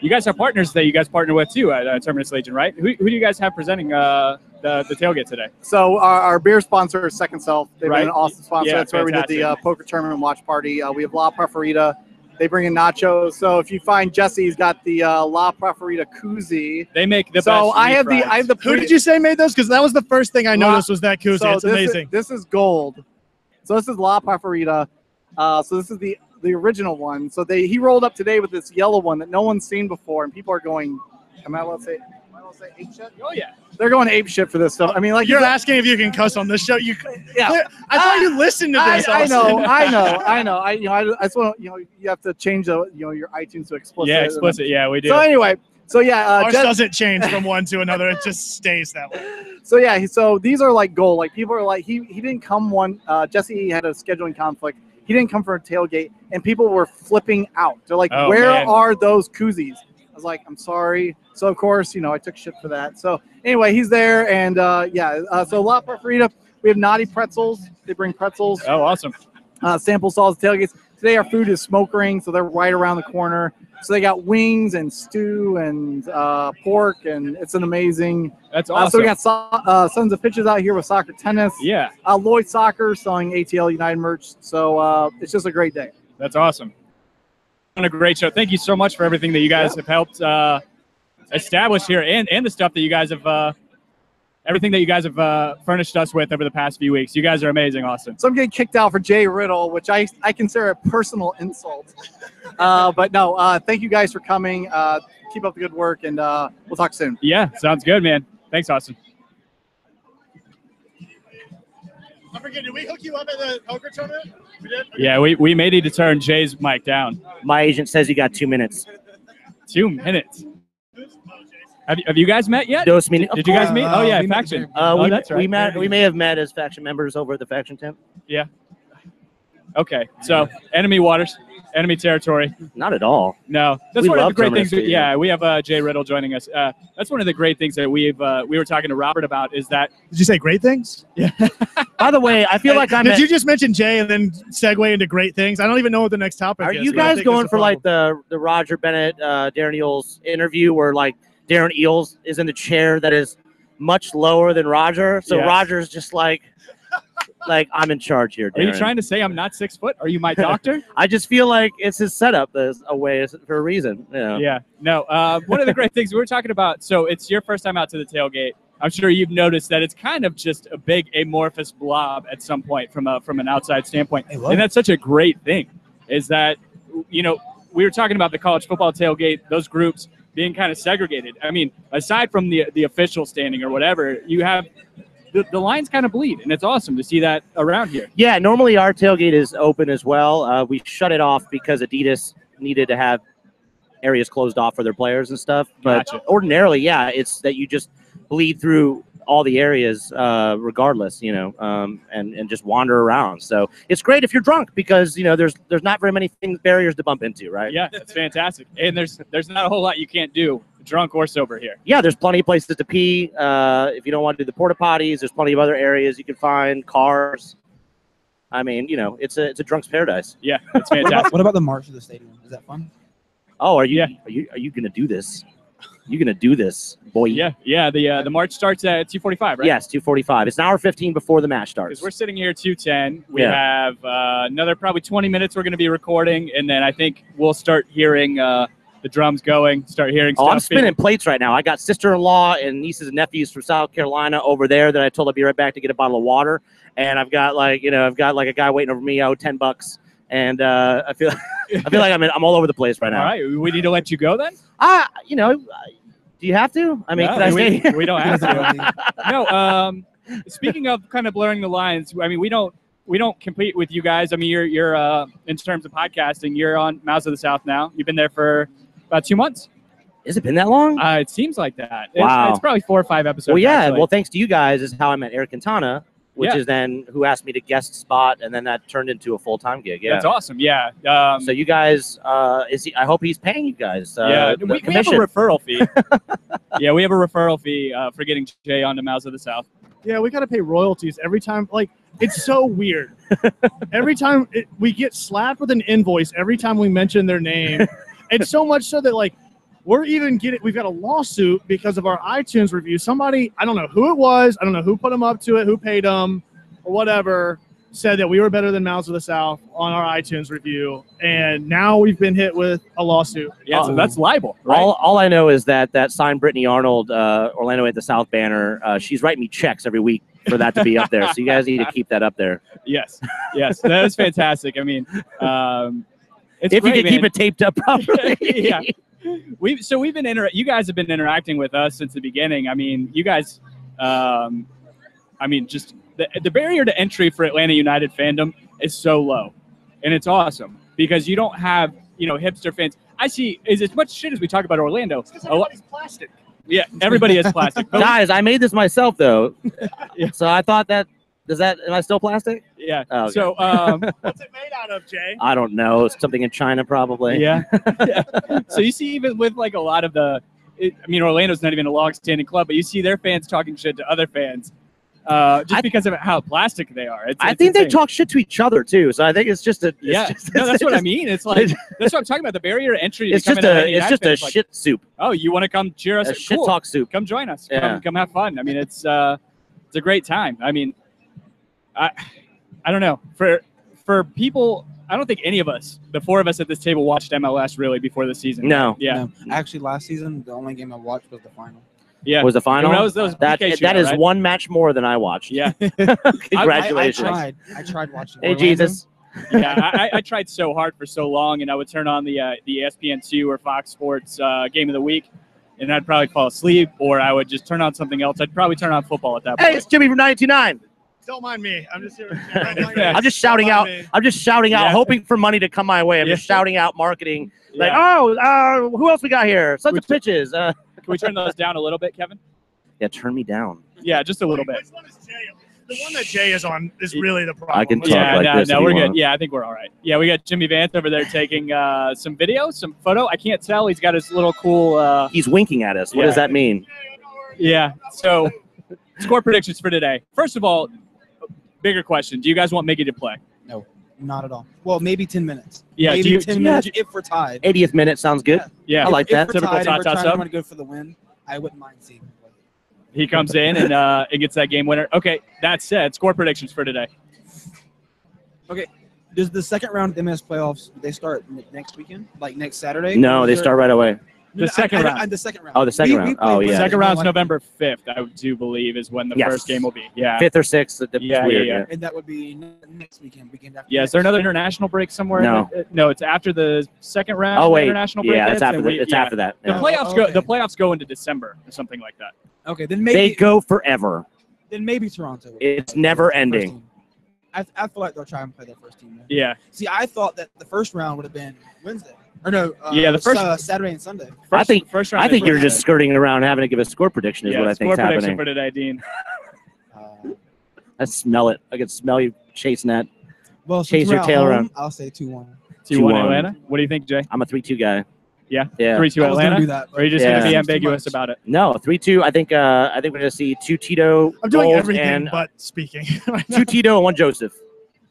You guys have partners that you guys partner with too at Terminus Legion, right? Who do you guys have presenting the tailgate today? So our beer sponsor is Second Self. They've Right. been an awesome sponsor. Yeah, That's where we did the fantastic. poker tournament watch party. We have La Preferita. They bring in nachos. So if you find Jesse's got the La Preferita koozie. They make the So best I have meat fries. the. Who did you say made those? Because that was the first thing I noticed was that koozie. So It's amazing. This is gold. So this is La Preferita. So this is the original one. So he rolled up today with this yellow one that no one's seen before, and people are going, am I allowed to say ape shit? Oh yeah. They're going ape shit for this stuff. I mean, like You're asking if you can cuss on this show. Yeah. I thought you listened to this. I know. Austin. I just want you have to change your iTunes to explicit. Yeah, explicit. Yeah, we do. So anyway, Ours doesn't change from one to another. It just stays that way. So yeah, so these are like gold. Like people are like he didn't come one. Jesse had a scheduling conflict. He didn't come for a tailgate, and people were flipping out. They're like, Oh, "Where man. are those koozies?" I was like, "I'm sorry." So of course, I took shit for that. So anyway, he's there, and so La Preferita. We have Naughty Pretzels. They bring pretzels. Oh, awesome. Sample stalls, tailgates. Today our food is smoke ring, so they're right around the corner. So they got wings and stew and pork, and it's an amazing. That's awesome. So we got Sons of Pitches out here with soccer tennis. Yeah, Lloyd Soccer selling ATL United merch. So it's just a great day. that's awesome. On a great show. Thank you so much for everything that you guys have helped establish here, and the stuff that you guys have. Everything that you guys have furnished us with over the past few weeks. You guys are amazing, Austin. So I'm getting kicked out for Jay Riddle, which I consider a personal insult. But no, thank you guys for coming. Keep up the good work, and we'll talk soon. Yeah, sounds good, man. Thanks, Austin. I forget, did we hook you up at the poker tournament? We did? Yeah, we may need to turn Jay's mic down. My agent says you got 2 minutes. 2 minutes. Have you guys met yet? Did you Did you guys meet? Oh yeah, we met faction. we, That's right. we met. We may have met as faction members over at the faction tent. Yeah. Okay, so enemy waters, enemy territory. Not at all. No, that's We one of the love great Terminus things. Legion. Yeah, we have Jay Riddle joining us. That's one of the great things that we were talking to Robert about is that. Did you say great things? Yeah. By the way, I feel like I'm. Did you just mention Jay and then segue into great things? I don't even know what the next topic Are is. you but I guys think going it's a for like problem. the Roger Bennett, Darren Eels interview where like Darren Eels is in the chair that is much lower than Roger? So Yes. Roger's just like like I'm in charge here. Are you Darren. trying to say I'm not 6 foot? Are you my doctor? I just feel like it's his setup a way for a reason. You know? Yeah. No. One of the great things we were talking about. So it's your first time out to the tailgate. I'm sure you've noticed that it's kind of just a big amorphous blob at some point from an outside standpoint, and that's such a great thing. Is that we were talking about the college football tailgate, those groups being kind of segregated. I mean, aside from the official standing or whatever, you have the lines kind of bleed, and it's awesome to see that around here. Yeah, normally our tailgate is open as well. We shut it off because Adidas needed to have areas closed off for their players and stuff. But ordinarily, yeah, it's that you just bleed through all the areas regardless, and just wander around. So it's great if you're drunk because, there's not very many barriers to bump into, right? Yeah, it's fantastic. And there's not a whole lot you can't do, drunk or sober here. Yeah, there's plenty of places to pee. If you don't want to do the porta potties, there's plenty of other areas you can find, cars. I mean, it's a drunk's paradise. Yeah, it's fantastic. What about the march to the stadium? Is that fun? Oh, are you gonna do this? You're gonna do this, boy. Yeah. The march starts at 2:45, right? Yes, 2:45. It's an hour 15 before the match starts. Because we're sitting here at 2:10. We have another probably 20 minutes we're going to be recording, and then I think we'll start hearing the drums going. Start hearing. Oh, I'm spinning plates right now. I got sister-in-law and nieces and nephews from South Carolina over there that I told I'd be right back to get a bottle of water, and I've got a guy waiting over me. I owe $10, and I feel like I'm all over the place right now. All right, we need to let you go then. Do you have to? I mean, no, can I stay here? We don't have to. No. Speaking of kind of blurring the lines, I mean, we don't compete with you guys. I mean, you're in terms of podcasting, you're on Mouths of the South now. You've been there for about 2 months. Has it been that long? It seems like that. Wow. It's probably 4 or 5 episodes. Well, yeah. actually. Well, thanks to you guys is how I met Eric Quintana, which is then who asked me to guest spot, and then that turned into a full-time gig. Yeah, that's awesome. Yeah. So you guys, I hope he's paying you guys. We have a referral fee. Yeah, we have a referral fee for getting Jay onto Mouths of the South. Yeah, we got to pay royalties every time. Like, it's so weird. Every time we get slapped with an invoice every time we mention their name. And so much so that, like, we've got a lawsuit because of our iTunes review. Somebody, I don't know who it was, I don't know who put them up to it, who paid them, or whatever, said that we were better than Mouths of the South on our iTunes review. And now we've been hit with a lawsuit. Yeah, so that's libel, right? All I know is that signed Brittany Arnold, Orlando at the South banner, she's writing me checks every week for that to be up there. So you guys need to keep that up there. Yes, that is fantastic. I mean, it's if great, you can keep it taped up properly. Yeah. We've been you guys have been interacting with us since the beginning. I mean, you guys, just the barrier to entry for Atlanta United fandom is so low, and it's awesome because you don't have hipster fans. I see is as much shit as we talk about Orlando. Everybody's plastic. Yeah, everybody is plastic. Guys, I made this myself though, so I thought that. Am I still plastic? Yeah. Oh, okay. So, what's it made out of, Jay? I don't know. It's something in China, probably. Yeah. So you see, even with like a lot of Orlando's not even a long-standing club, but you see their fans talking shit to other fans, because of how plastic they are. I think they talk shit to each other too. So I think it's just that's what I mean. It's like that's what I'm talking about. The barrier to entry. It's just a shit soup. Oh, you want to come cheer us? Shit talk soup. Come join us. Yeah. Come have fun. I mean, it's a great time. I mean. I don't know. For people, I don't think any of us, the 4 of us at this table, watched MLS really before the season. No. Yeah. No. Actually, last season, the only game I watched was the final. Yeah. Was the final? That is right? one match more than I watched. Yeah. Congratulations. I tried watching. Hey, Jesus. Yeah, I tried so hard for so long, and I would turn on the ESPN2 or Fox Sports game of the week, and I'd probably fall asleep, or I would just turn on something else. I'd probably turn on football at that point. Hey, it's Jimmy from 929. Don't mind me. I'm just here. I'm just shouting out. I'm just shouting out, hoping for money to come my way. I'm just shouting out marketing. Like, who else we got here? Such of pitches. Can we turn those down a little bit, Kevin? Yeah, turn me down. Yeah, just a little bit. Which one is Jay? The one that Jay is on is really the problem. I can talk like this. No, we're good. Yeah, I think we're all right. Yeah, we got Jimmy Vance over there taking some video, some photo. I can't tell. He's got his little cool. He's winking at us. What does that mean? Yeah. So, score predictions for today. First of all. Bigger question. Do you guys want Mickey to play? No, not at all. Well, maybe 10 minutes. Yeah, maybe 10 minutes if we're tied. 80th minute sounds good. Yeah. I like that. If we're tied and we're trying to go for the win, I wouldn't mind seeing him play. He comes in and gets that game winner. Okay, that said, score predictions for today. Okay. Does the second round of the MLS playoffs, they start next weekend? Like next Saturday? No, they start right away. The second round. The second round. Oh, the second round. Oh, yeah. The second round's November 5th, I do believe, is when the first game will be. Yeah. 5th or 6th. It's Yeah, weird, yeah. And that would be next weekend after. Yeah, is there another international break somewhere? No. No, it's after the second round. Oh, the wait. international break. Yeah, hits, it's after, and it's after that. The Yeah. playoffs go. The playoffs go into December or something like that. Okay, then maybe They go forever. Then maybe Toronto. It's never ending. I feel like they'll try and play their first team. Then. Yeah. See, I thought that the first round would have been Wednesday. Or no. Yeah, the first Saturday and Sunday. I think first round I think is you're Wednesday. just skirting around having to give a score prediction is Yeah, what I think score is prediction happening. for today, Dean. I smell it. I can smell you chasing that. Well, chase your tail around. I'll say 2-1. 2-1 Atlanta. What do you think, Jay? I'm a 3-2 guy. Yeah. Yeah. 3-2 I was gonna Atlanta. do that, or are you just going to be Yeah. ambiguous about it? No, 3-2. I think we're gonna see 2 Tito I'm doing goals everything and but speaking. 2 Tito and 1 Joseph.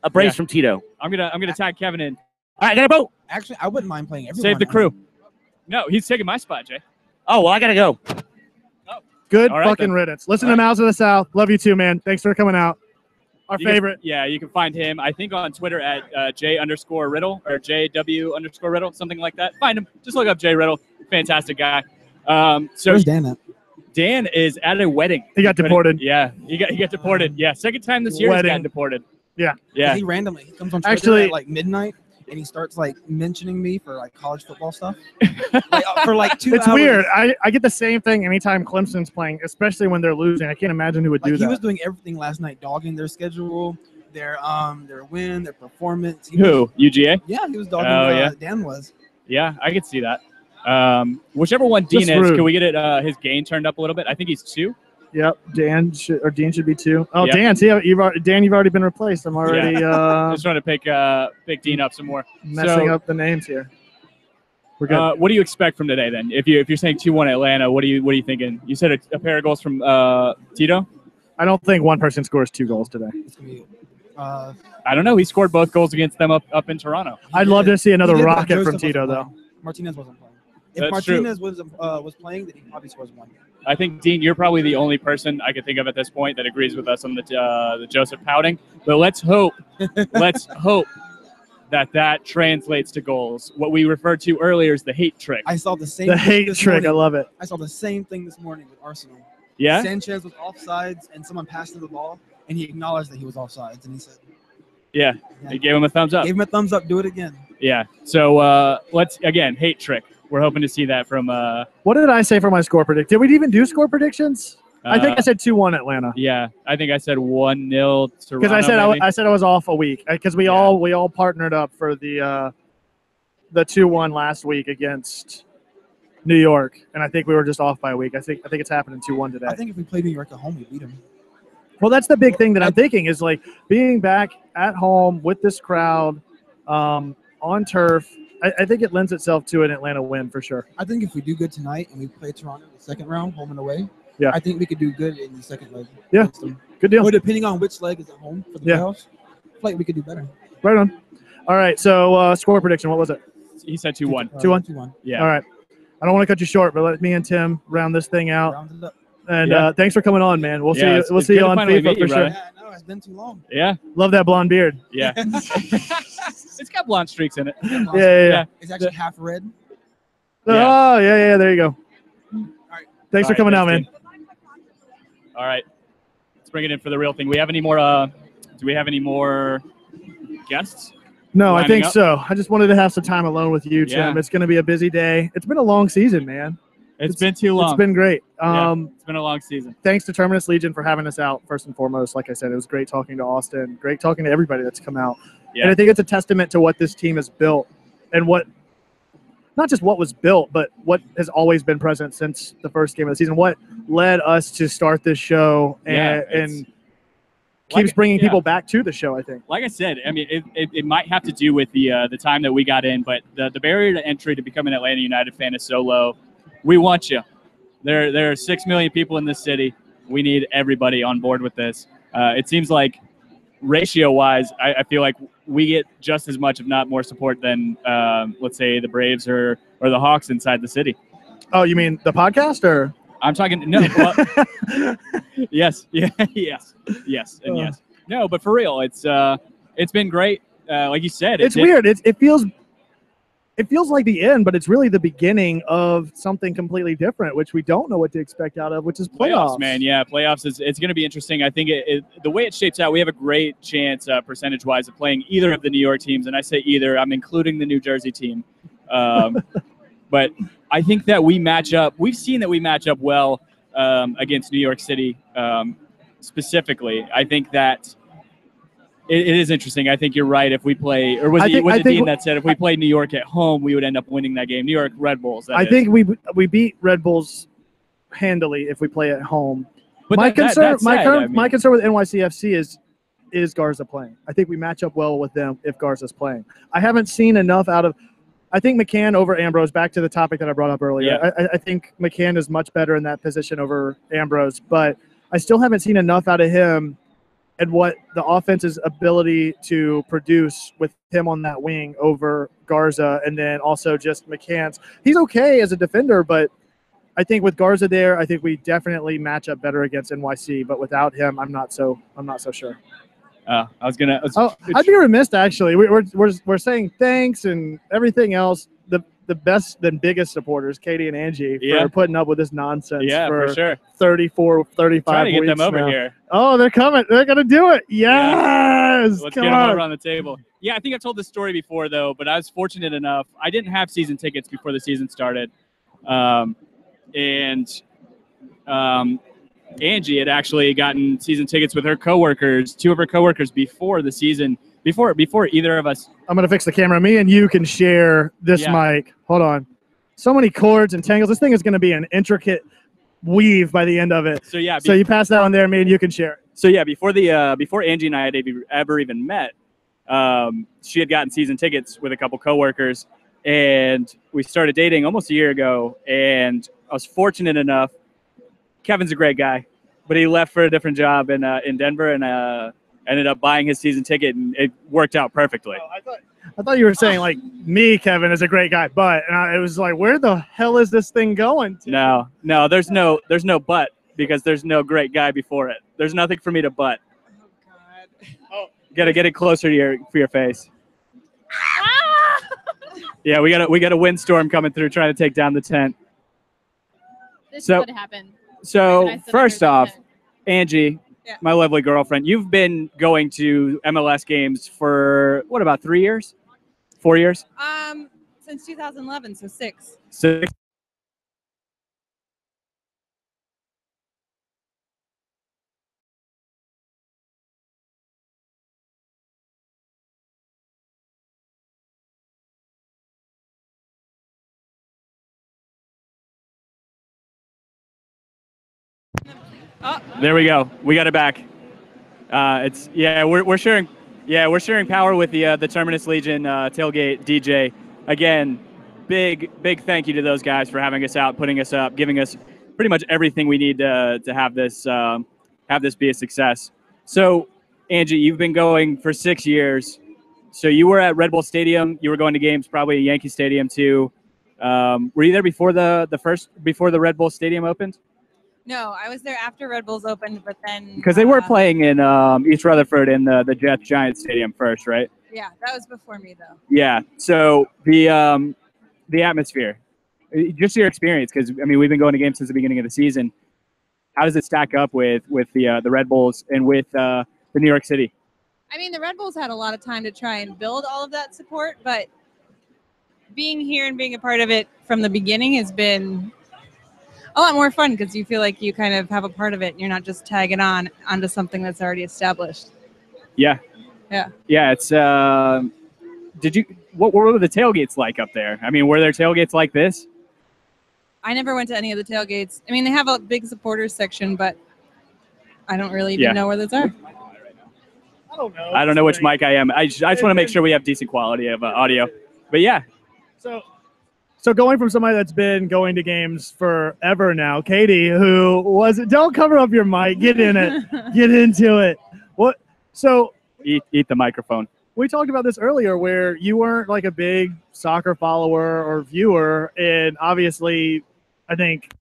A brace Yeah. from Tito. I'm gonna tag Kevin in. All right, gotta go. Actually, I wouldn't mind playing everyone. Save the crew. No, he's taking my spot, Jay. Oh well, I gotta go. Good All right, fucking then. riddance. Listen All to right. Mouths of the South. Love you too, man. Thanks for coming out. Our You can- favorite. Yeah, you can find him, I think, on Twitter at J_Riddle or JW_Riddle, something like that. Find him. Just look up Jay Riddle. Fantastic guy. So Where's Dan at? Dan is at a wedding. He got deported. Yeah, he got deported. Yeah, second time this year he's Wedding. gotten deported. Yeah. Yeah. He randomly comes on Twitter Actually- at like midnight and he starts like mentioning me for like college football stuff. For like 2 It's hours. weird. I get the same thing anytime Clemson's playing, especially when they're losing. I can't imagine who would Like do he that. was doing everything last night, dogging their schedule, their win, their performance. Who? UGA? Yeah, he was dogging. Oh, yeah. Dan was. Yeah, I could see that. Whichever one Dean Just is, rude. can we get it his gain turned up a little bit? I think he's 2. Yep. Dean should be 2. Oh, Yep. Dan. See, you've already been replaced. I'm already Just trying to pick Dean up some more. messing So, up the names here. We're good. what do you expect from today then? If you're saying 2-1 Atlanta, what are you thinking? You said a pair of goals from Tito. I don't think one person scores 2 goals today. It's gonna be, I don't know. He scored both goals against them up in Toronto. I'd love to see another he did, but rocket from Joseph Tito, wasn't though. playing. Martinez wasn't playing. If That's true. Martinez was playing, then he probably scores 1. I think Dean, you're probably the only person I could think of at this point that agrees with us on the Joseph pouting. But let's hope that translates to goals. What we referred to earlier is the hate trick. I saw the same. The thing hate this trick. morning. I love it. I saw the same thing this morning with Arsenal. Yeah? Sanchez was offsides, and someone passed him the ball, and he acknowledged that he was offsides, and he said, Yeah. He gave him a thumbs up. "Gave him a thumbs up. Do it again." Yeah. So let's again hate trick. We're hoping to see that from. What did I say for my score predict? Did we even do score predictions? I think I said 2-1 Atlanta. Yeah, I think I said 1-0 Toronto. Because I said maybe. I said I was off a week because we all partnered up for the 2-1 last week against New York, and I think we were just off by a week. I think it's happening 2-1 today. I think if we played New York at home, we beat them. Well, that's the big thing that I'm thinking is like being back at home with this crowd on turf. I think it lends itself to an Atlanta win for sure. I think if we do good tonight and we play Toronto in the second round, home and away, Yeah. I think we could do good in the second leg. Yeah, against them. good deal. Or depending on which leg is at home for the Yeah. playoffs, I feel like we could do better. Right on. All right, so score prediction. What was it? He said 2-1. 2-1? 2-1. Yeah. All right. I don't want to cut you short, but let me and Tim round this thing out. Round it up. And Yeah. Thanks for coming on, man. We'll Yeah, see you. it's- We'll it's see good you to on finally FIFA meet for you, sure. brother. Yeah, no, it's been too long. Yeah. Love that blonde beard. Yeah. It's got blonde streaks in it. Yeah. It's actually half red. Oh, yeah. There you go. Thanks for All right, coming out, thanks, man. Dean. All right. Let's bring it in for the real thing. We have any more? Do we have any more guests? No, I lining think up? so. I just wanted to have some time alone with you, Tim. Yeah. It's going to be a busy day. It's been a long season, man. It's been too long. It's been great. Yeah, it's been a long season. Thanks to Terminus Legion for having us out, first and foremost. Like I said, it was great talking to Austin, great talking to everybody that's come out. Yeah. And I think it's a testament to what this team has built and what, not just what was built, but what has always been present since the first game of the season. What led us to start this show and keeps bringing people back to the show, I think. Like I said, I mean, it might have to do with the time that we got in, but the barrier to entry to become an Atlanta United fan is so low. We want you. There are 6 million people in this city. We need everybody on board with this. It seems like ratio-wise, I feel like we get just as much, if not more, support than, let's say, the Braves or the Hawks inside the city. Oh, you mean the podcast or? I'm talking, no. Well, yes. Yeah, yes. Yes, and yes. No, but for real, it's It's been great. Like you said, it's weird. It feels like the end, but it's really the beginning of something completely different, which we don't know what to expect out of, which is playoffs. Man. Yeah, playoffs it's going to be interesting. I think the way it shapes out, we have a great chance percentage-wise of playing either of the New York teams, and I say either. I'm including the New Jersey team. But I think that we match up. We've seen that we match up well against New York City specifically. I think that it is interesting. I think you're right. If we play, or was it Dean that said if we play New York at home, we would end up winning that game? New York Red Bulls. I think we beat Red Bulls handily if we play at home. But my concern with NYCFC is Garza playing. I think we match up well with them if Garza's playing. I haven't seen enough out of. I think McCann over Ambrose, back to the topic that I brought up earlier. Yeah. I think McCann is much better in that position over Ambrose, but I still haven't seen enough out of him and what the offense's ability to produce with him on that wing over Garza, and then also just McCann's. He's okay as a defender, but I think with Garza there, I think we definitely match up better against NYC, but without him, I'm not so sure. I'd be remiss actually. We're saying thanks and everything else. The best and biggest supporters, Katie and Angie, for putting up with this nonsense for sure. 34, 35 Trying to get weeks them over now. here. Oh, they're coming. They're going to do it. Yes. Let's Come get them on. over on the table. Yeah, I think I've told this story before, though, but I was fortunate enough. I didn't have season tickets before the season started. Angie had actually gotten season tickets with her coworkers, two of her coworkers before the season, before either of us. I'm going to fix the camera. Me and you can share this mic. Hold on. So many cords and tangles. This thing is going to be an intricate weave by the end of it. So yeah. So you pass that on there, me and you can share it. So yeah, before Angie and I had ever even met, she had gotten season tickets with a couple coworkers, and we started dating almost a year ago. And I was fortunate enough. Kevin's a great guy, but he left for a different job in Denver and ended up buying his season ticket, and it worked out perfectly. Oh, I thought you were saying like me, Kevin, is a great guy, but it was like, where the hell is this thing going to? No, there's no but because there's no great guy before it. There's nothing for me to but. Oh God. Oh, gotta get it closer to your face. Yeah, we got a windstorm coming through trying to take down the tent. This is what happened. So first off, Angie, my lovely girlfriend, you've been going to MLS games for what, about 3 years? 4 years? Since 2011, so 6. 6. Oh. There we go. We got it back. We're sharing power with the Terminus Legion tailgate DJ. Again, big thank you to those guys for having us out, putting us up, giving us pretty much everything we need to have this be a success. So, Angie, you've been going for 6 years. So you were at Red Bull Stadium. You were going to games probably at Yankee Stadium too. Were you there before before the Red Bull Stadium opened? No, I was there after Red Bulls opened, but then because they were playing in East Rutherford in the Jets Giants Stadium first, right? Yeah, that was before me though. Yeah. So the atmosphere, just your experience, because I mean we've been going to games since the beginning of the season. How does it stack up with the Red Bulls and with the New York City? I mean, the Red Bulls had a lot of time to try and build all of that support, but being here and being a part of it from the beginning has been a lot more fun because you feel like you kind of have a part of it and you're not just tagging onto something that's already established. Yeah. Yeah. Yeah. It's what were the tailgates like up there? I mean, were there tailgates like this? I never went to any of the tailgates. I mean, they have a big supporters section, but I don't really even know where those are. I don't know which mic I am. I just want to make sure we have decent quality of audio. But yeah. So going from somebody that's been going to games forever now, Katie, who don't cover up your mic, get in it, get into it. What? So eat the microphone. We talked about this earlier, where you weren't like a big soccer follower or viewer, and obviously, I think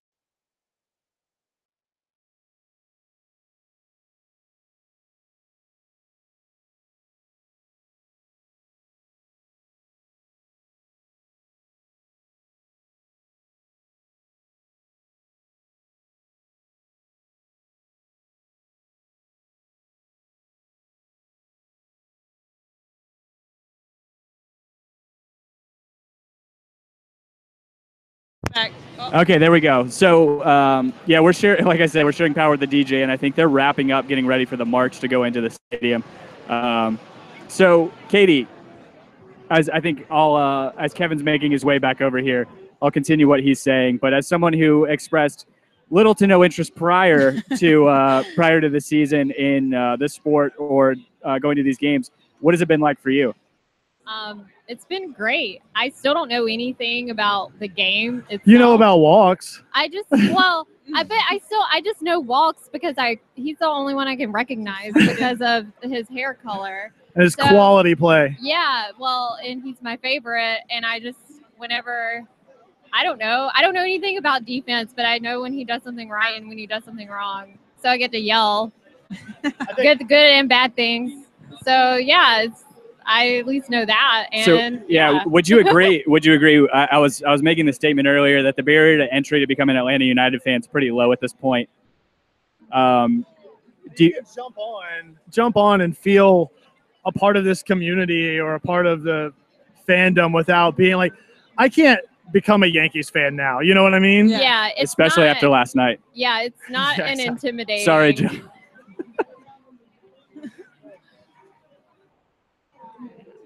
Okay, there we go. So, yeah, we're sharing, like I said, we're sharing power with the DJ, and I think they're wrapping up, getting ready for the march to go into the stadium. So, Katie, as I think as Kevin's making his way back over here, I'll continue what he's saying. But as someone who expressed little to no interest prior to the season in this sport or going to these games, what has it been like for you? It's been great. I still don't know anything about the game itself. You know about walks. I just I just know walks because he's the only one I can recognize because of his hair color. And his quality play. Yeah, well, and he's my favorite, and I just I don't know anything about defense, but I know when he does something right and when he does something wrong. So I get to yell good and bad things. So yeah, I at least know that. And so yeah, would you agree? Would you agree? I was making the statement earlier that the barrier to entry to become an Atlanta United fan is pretty low at this point. Do you jump on and feel a part of this community or a part of the fandom without being like, I can't become a Yankees fan now. You know what I mean? Yeah, especially after last night. Yeah, it's not an intimidating. Sorry, Joe.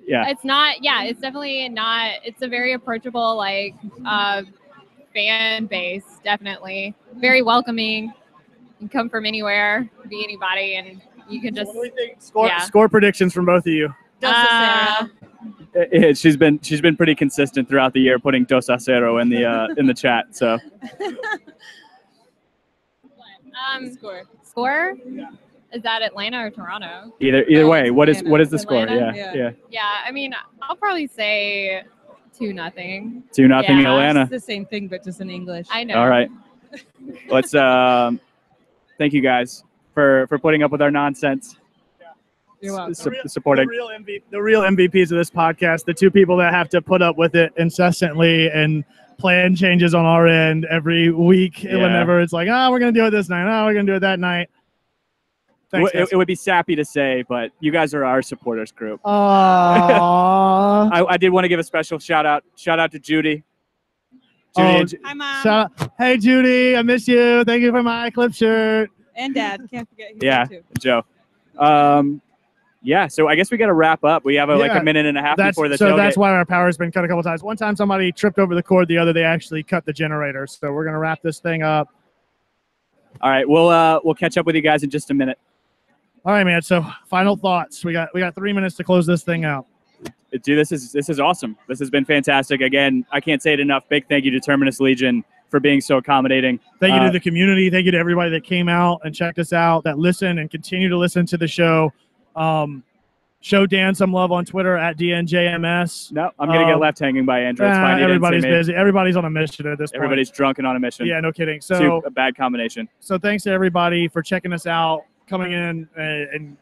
Yeah. It's not. Yeah, it's definitely not. It's a very approachable fan base. Definitely very welcoming. You can come from anywhere, be anybody, and you can just. What do we think? Score predictions from both of you. She's been pretty consistent throughout the year, putting 2-0 in the chat. So. Score. Yeah. Is that Atlanta or Toronto? Either way, what is the score? Atlanta? Yeah. Yeah, I mean, I'll probably say 2-0. 2-0 Atlanta. It's the same thing, but just in English. I know. All right. Let's thank you guys for putting up with our nonsense. You're welcome. Supporting the real MVPs of this podcast, the two people that have to put up with it incessantly and plan changes on our end every week. Yeah. Whenever it's like, we're gonna do it this night, we're gonna do it that night. Thanks, it would be sappy to say, but you guys are our supporters group. Aww. I did want to give a special shout out to Judy. Hi, Mom. Hey, Judy, I miss you. Thank you for my clip shirt. And Dad, can't forget. He's Yeah, there too. Joe. Yeah, so I guess we got to wrap up. We have like a minute and a half before the tailgate. So that's why our power's been cut a couple times. One time somebody tripped over the cord. The other, they actually cut the generator. So we're gonna wrap this thing up. All right, we'll catch up with you guys in just a minute. All right, man. So final thoughts. We got 3 minutes to close this thing out. Dude, this is awesome. This has been fantastic. Again, I can't say it enough. Big thank you to Terminus Legion for being so accommodating. Thank you to the community. Thank you to everybody that came out and checked us out, that listened and continue to listen to the show. Show Dan some love on Twitter at DNJMS. No, I'm going to get left hanging by Andrew. It's fine. Everybody's busy. Everybody's on a mission at this point. Everybody's drunk and on a mission. Yeah, no kidding. So a bad combination. So thanks to everybody for checking us out, coming in and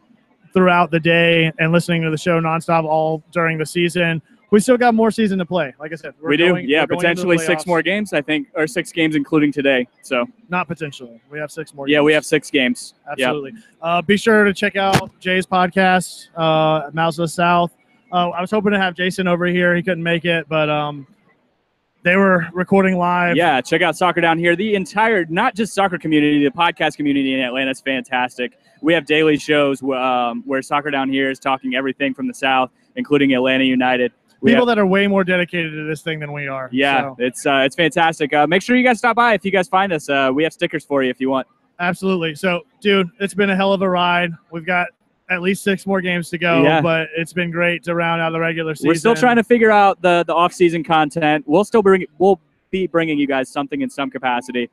throughout the day and listening to the show nonstop all during the season. We still got more season to play. Like I said, we do. Yeah, potentially 6 more games, I think, or 6 games including today. So not potentially. We have 6 more. Yeah, games. we have 6 games. Absolutely. Yep. Be sure to check out Jay's podcast, Mouths of the South. I was hoping to have Jason over here. He couldn't make it, but they were recording live. Yeah, check out Soccer Down Here. The entire, not just soccer community, the podcast community in Atlanta is fantastic. We have daily shows where Soccer Down Here is talking everything from the South, including Atlanta United. People that are way more dedicated to this thing than we are. Yeah, so. It's fantastic. Make sure you guys stop by if you guys find us. We have stickers for you if you want. Absolutely. So, dude, it's been a hell of a ride. We've got at least 6 more games to go, but it's been great to round out the regular season. We're still trying to figure out the off-season content. We'll be bringing you guys something in some capacity.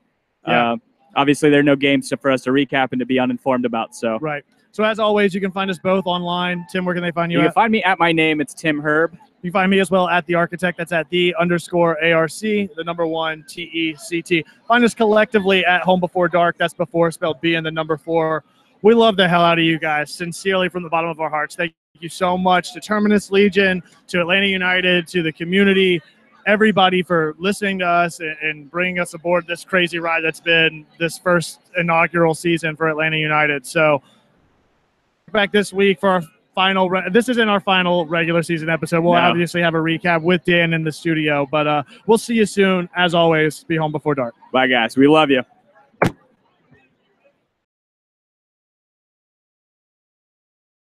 Yeah. Obviously, there are no games for us to recap and to be uninformed about. So right. So as always, you can find us both online. Tim, where can they find you? You can find me at my name. It's Tim Herb. You can find me as well at The Architect. That's at _ARC, the number 1 TECT. Find us collectively at Home Before Dark. That's before spelled B and the number 4. We love the hell out of you guys, sincerely from the bottom of our hearts. Thank you so much to Terminus Legion, to Atlanta United, to the community, everybody for listening to us and bringing us aboard this crazy ride that's been this first inaugural season for Atlanta United. So back this week for our This isn't our final regular season episode. We'll obviously have a recap with Dan in the studio, but we'll see you soon. As always, be home before dark. Bye, guys. We love you.